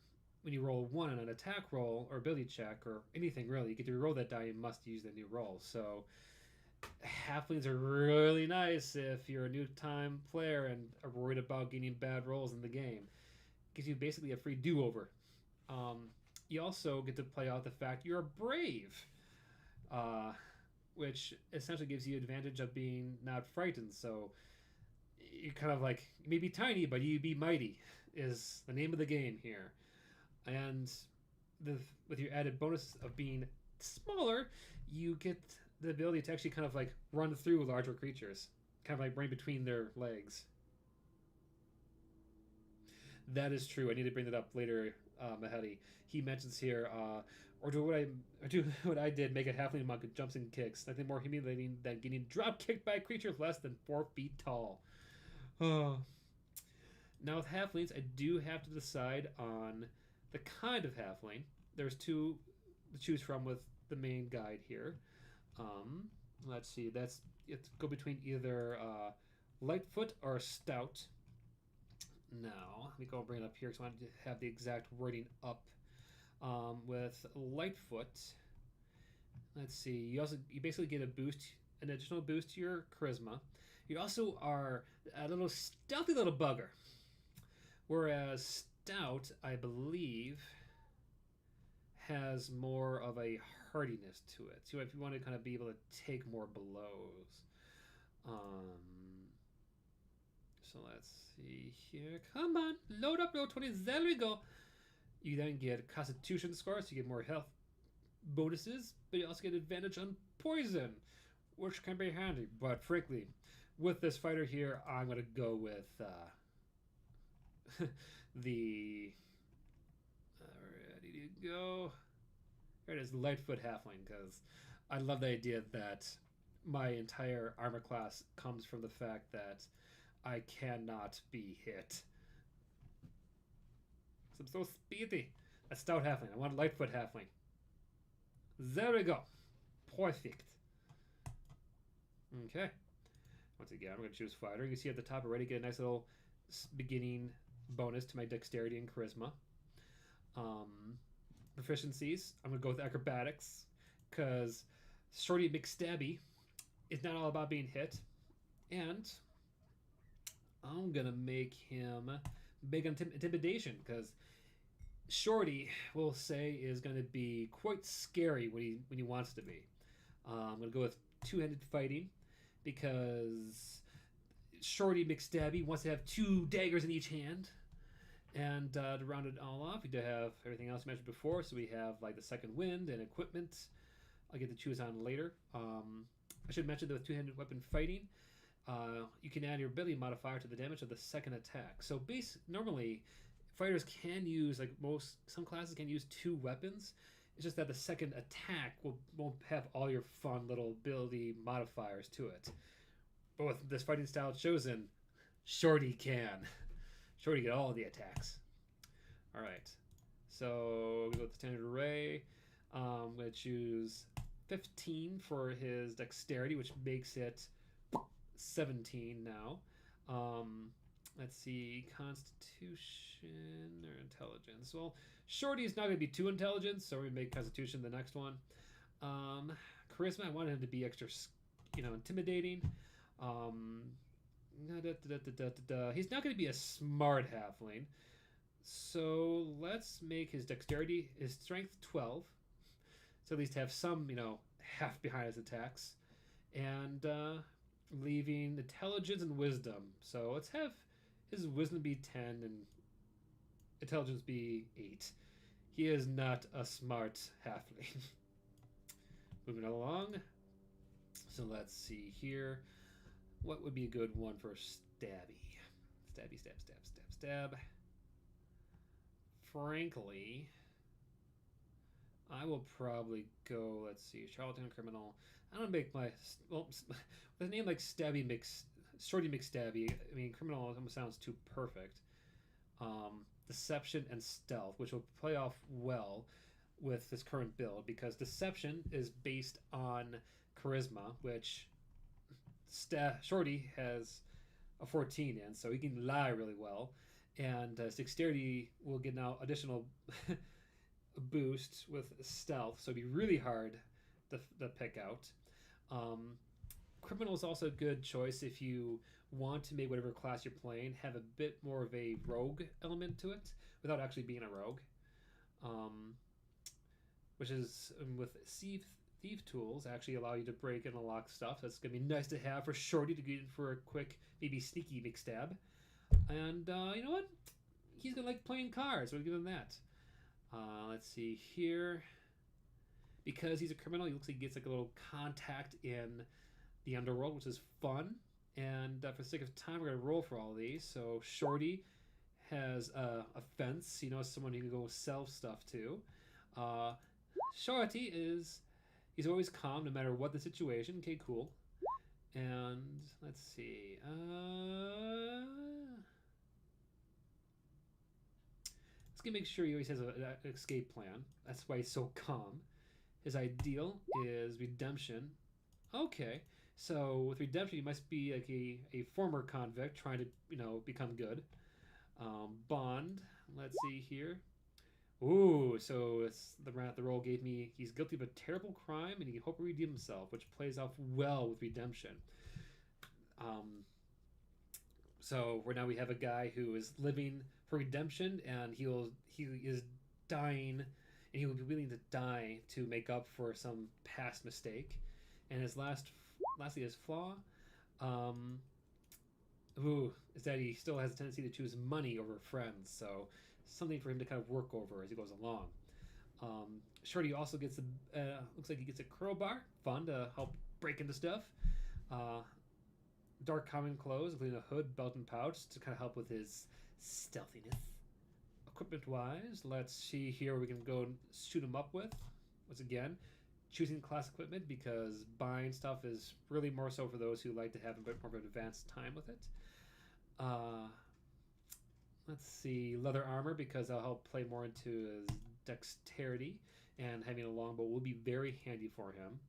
when you roll one on an attack roll or ability check or anything really, you get to reroll that die. You must use the new roll. So halflings are really nice if you're a new time player and are worried about getting bad rolls in the game. It gives you basically a free do-over. You also get to play out the fact you're brave, which essentially gives you advantage of being not frightened. So you kind of like, you may be tiny, but you be mighty is the name of the game here. And with your added bonus of being smaller, you get the ability to actually kind of like run through larger creatures, kind of like right between their legs. That is true. I need to bring that up later, Mahedi. He mentions here, or do what I did, make a halfling monk who jumps and kicks. Nothing more humiliating than getting drop kicked by a creature less than 4 feet tall. Oh. Now with halflings, I do have to decide on the kind of halfling. There's two to choose from with the main guide here. Let's see. It's go between either Lightfoot or Stout. Now, let me go and bring it up here because I want to have the exact wording up. With Lightfoot, let's see. You basically get an additional boost to your charisma. You also are a little stealthy little bugger. Whereas Stout, I believe, has more of a hardiness to it. So if you want to kind of be able to take more blows. So let's see here. Come on, load up Roll20. There we go. You then get Constitution scores, so you get more health bonuses, but you also get advantage on poison, which can be handy. But frankly, with this fighter here, I'm going to go with the... Ready to go. There it is, Lightfoot Halfling, because I love the idea that my entire armor class comes from the fact that I cannot be hit. I'm so speedy. A Stout Halfling. I want a Lightfoot Halfling. There we go. Perfect. Okay. Once again, I'm going to choose Fighter. You can see at the top already get a nice little beginning bonus to my Dexterity and Charisma. Proficiencies. I'm going to go with Acrobatics because Shorty McStabby is not all about being hit. And I'm going to make him big on Intimidation because Shorty, we'll say, is going to be quite scary when he wants to be. I'm going to go with two-handed fighting because Shorty McStabby wants to have two daggers in each hand. And to round it all off, we do have everything else mentioned before. So we have like the second wind and equipment. I'll get to choose on later. I should mention that with two-handed weapon fighting, you can add your ability modifier to the damage of the second attack. So normally, fighters can use some classes can use two weapons. It's just that the second attack won't have all your fun little ability modifiers to it. But with this fighting style chosen, Shorty can. Shorty get all of the attacks. All right. So we go with the standard array. I'm going to choose 15 for his dexterity, which makes it 17 now. Let's see, Constitution or Intelligence. Well, Shorty is not going to be too intelligent, so we're going to make Constitution the next one. Charisma, I wanted him to be extra, intimidating. He's not going to be a smart halfling. So let's make his dexterity, his strength 12. So at least have some, half behind his attacks. And leaving intelligence and wisdom. So let's have his wisdom be 10 and intelligence be 8. He is not a smart halfling. Moving along. So let's see here. What would be a good one for Stabby? Stabby, stab, stab, stab, stab. Frankly, I will probably go, let's see, Charlatan Criminal. I don't make my, well, with a name like Shorty McStabby, I mean, Criminal almost sounds too perfect. Deception and Stealth, which will play off well with this current build, because Deception is based on Charisma, which Shorty has a 14 in, so he can lie really well. And Dexterity will get now additional boost with Stealth, so it'd be really hard to pick out. Criminal is also a good choice if you want to make whatever class you're playing have a bit more of a rogue element to it without actually being a rogue. Which is with thief tools actually allow you to break and unlock stuff. That's going to be nice to have for Shorty to get in for a quick, maybe sneaky McStab. And you know what? He's going to like playing cards. We'll give him that. Let's see here. Because he's a criminal, he looks like he gets like a little contact in the underworld, which is fun. And for the sake of time, we're going to roll for all of these. So Shorty has a fence. He knows someone he can go sell stuff to. Shorty he's always calm no matter what the situation. Okay, cool. And let's see. Let's get make sure he always has an escape plan. That's why he's so calm. His ideal is redemption. Okay, so with redemption, he must be like a former convict trying to become good. Bond. Let's see here. Ooh, so the role gave me he's guilty of a terrible crime and he can hope to redeem himself, which plays off well with redemption. So now we have a guy who is living for redemption, and he is dying, and he will be willing to die to make up for some past mistake. And lastly, his flaw, is that he still has a tendency to choose money over friends. So something for him to kind of work over as he goes along. Shorty also gets looks like he gets a crowbar, fun to help break into stuff. Dark common clothes, including a hood, belt, and pouch to kind of help with his stealthiness. Equipment wise, let's see here we can go and shoot him up with. Once again, choosing class equipment because buying stuff is really more so for those who like to have a bit more of an advanced time with it. Let's see, leather armor because that'll help play more into his dexterity, and having a longbow will be very handy for him.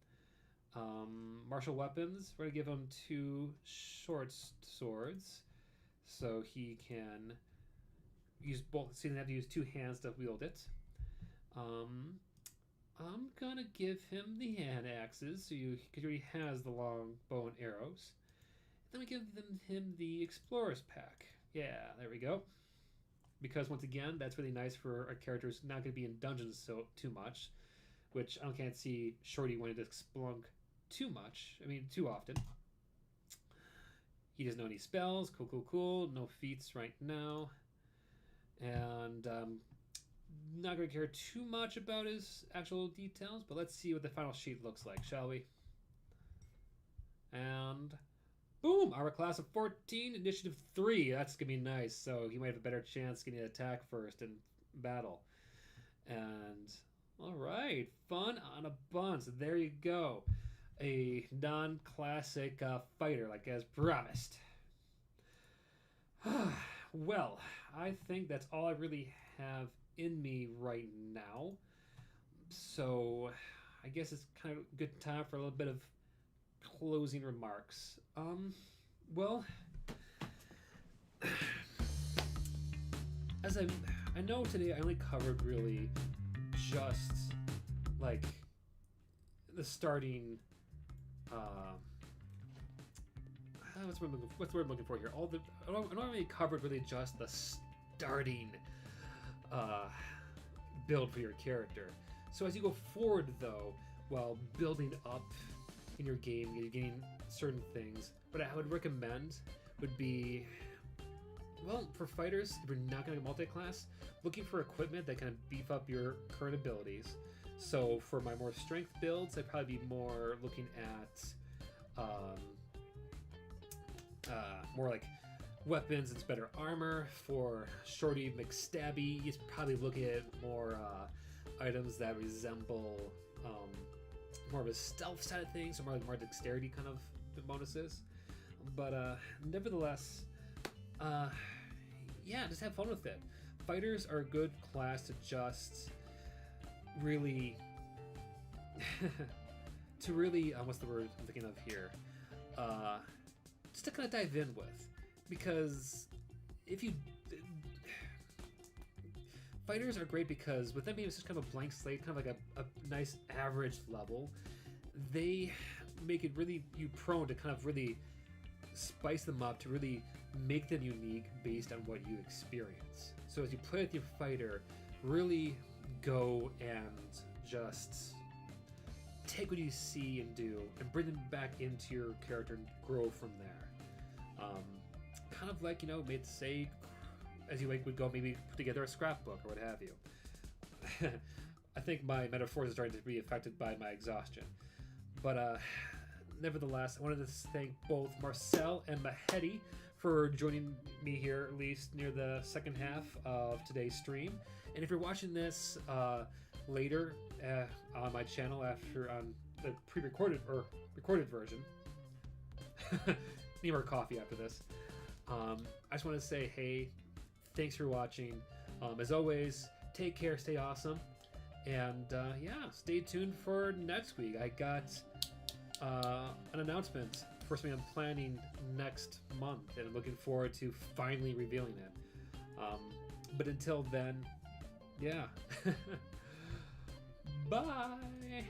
Martial weapons, we're going to give him 2 short swords so he can use both, so he doesn't have to use 2 hands to wield it. I'm going to give him the hand axes because he already has the long bow and arrows. Then we give him the explorer's pack. Yeah, there we go. because once again, that's really nice for a character who's not going to be in dungeons too much, which I can't see Shorty wanting to splunk too much. I mean, too often. He doesn't know any spells. Cool, cool, cool. No feats right now. And not going to care too much about his actual details, but let's see what the final sheet looks like, shall we? And boom! Armor class of 14, initiative 3. That's going to be nice. So he might have a better chance getting an attack first in battle. And alright, fun on a bun. So there you go. A non-classic fighter, like as promised. Well, I think that's all I really have in me right now. So I guess it's kind of a good time for a little bit of closing remarks. Well, as I know today I only covered really just like the starting what's the word I'm looking for here? I don't really covered really just the starting build for your character. So as you go forward though, while building up in your game, you're getting certain things. What I would recommend would be, well, for fighters, if you're not going to multi-class, looking for equipment that kind of beef up your current abilities. So for my more strength builds, I'd probably be more looking at more like weapons and better armor. For Shorty McStabby, he's probably looking at more items that resemble more of a stealth side of things, or more dexterity kind of bonuses. But nevertheless, yeah, just have fun with it. Fighters are a good class to just really to really what's the word I'm thinking of here, just to kind of dive in with, because if you fighters are great because with them being just kind of a blank slate, kind of like a nice average level, they make it really you prone to kind of really spice them up, to really make them unique based on what you experience. So as you play with your fighter, really go and just take what you see and do and bring them back into your character and grow from there. Kind of like, maybe say as you would go maybe put together a scrapbook or what have you. I think my metaphors are starting to be affected by my exhaustion. But nevertheless, I wanted to thank both Marcel and Mahedi for joining me here, at least near the second half of today's stream. And if you're watching this later on my channel after on the pre-recorded or recorded version, need more coffee after this. I just want to say, hey, thanks for watching. As always, take care, stay awesome, and yeah, stay tuned for next week. I got an announcement for something I'm planning next month, and I'm looking forward to finally revealing it. But until then, yeah. Bye.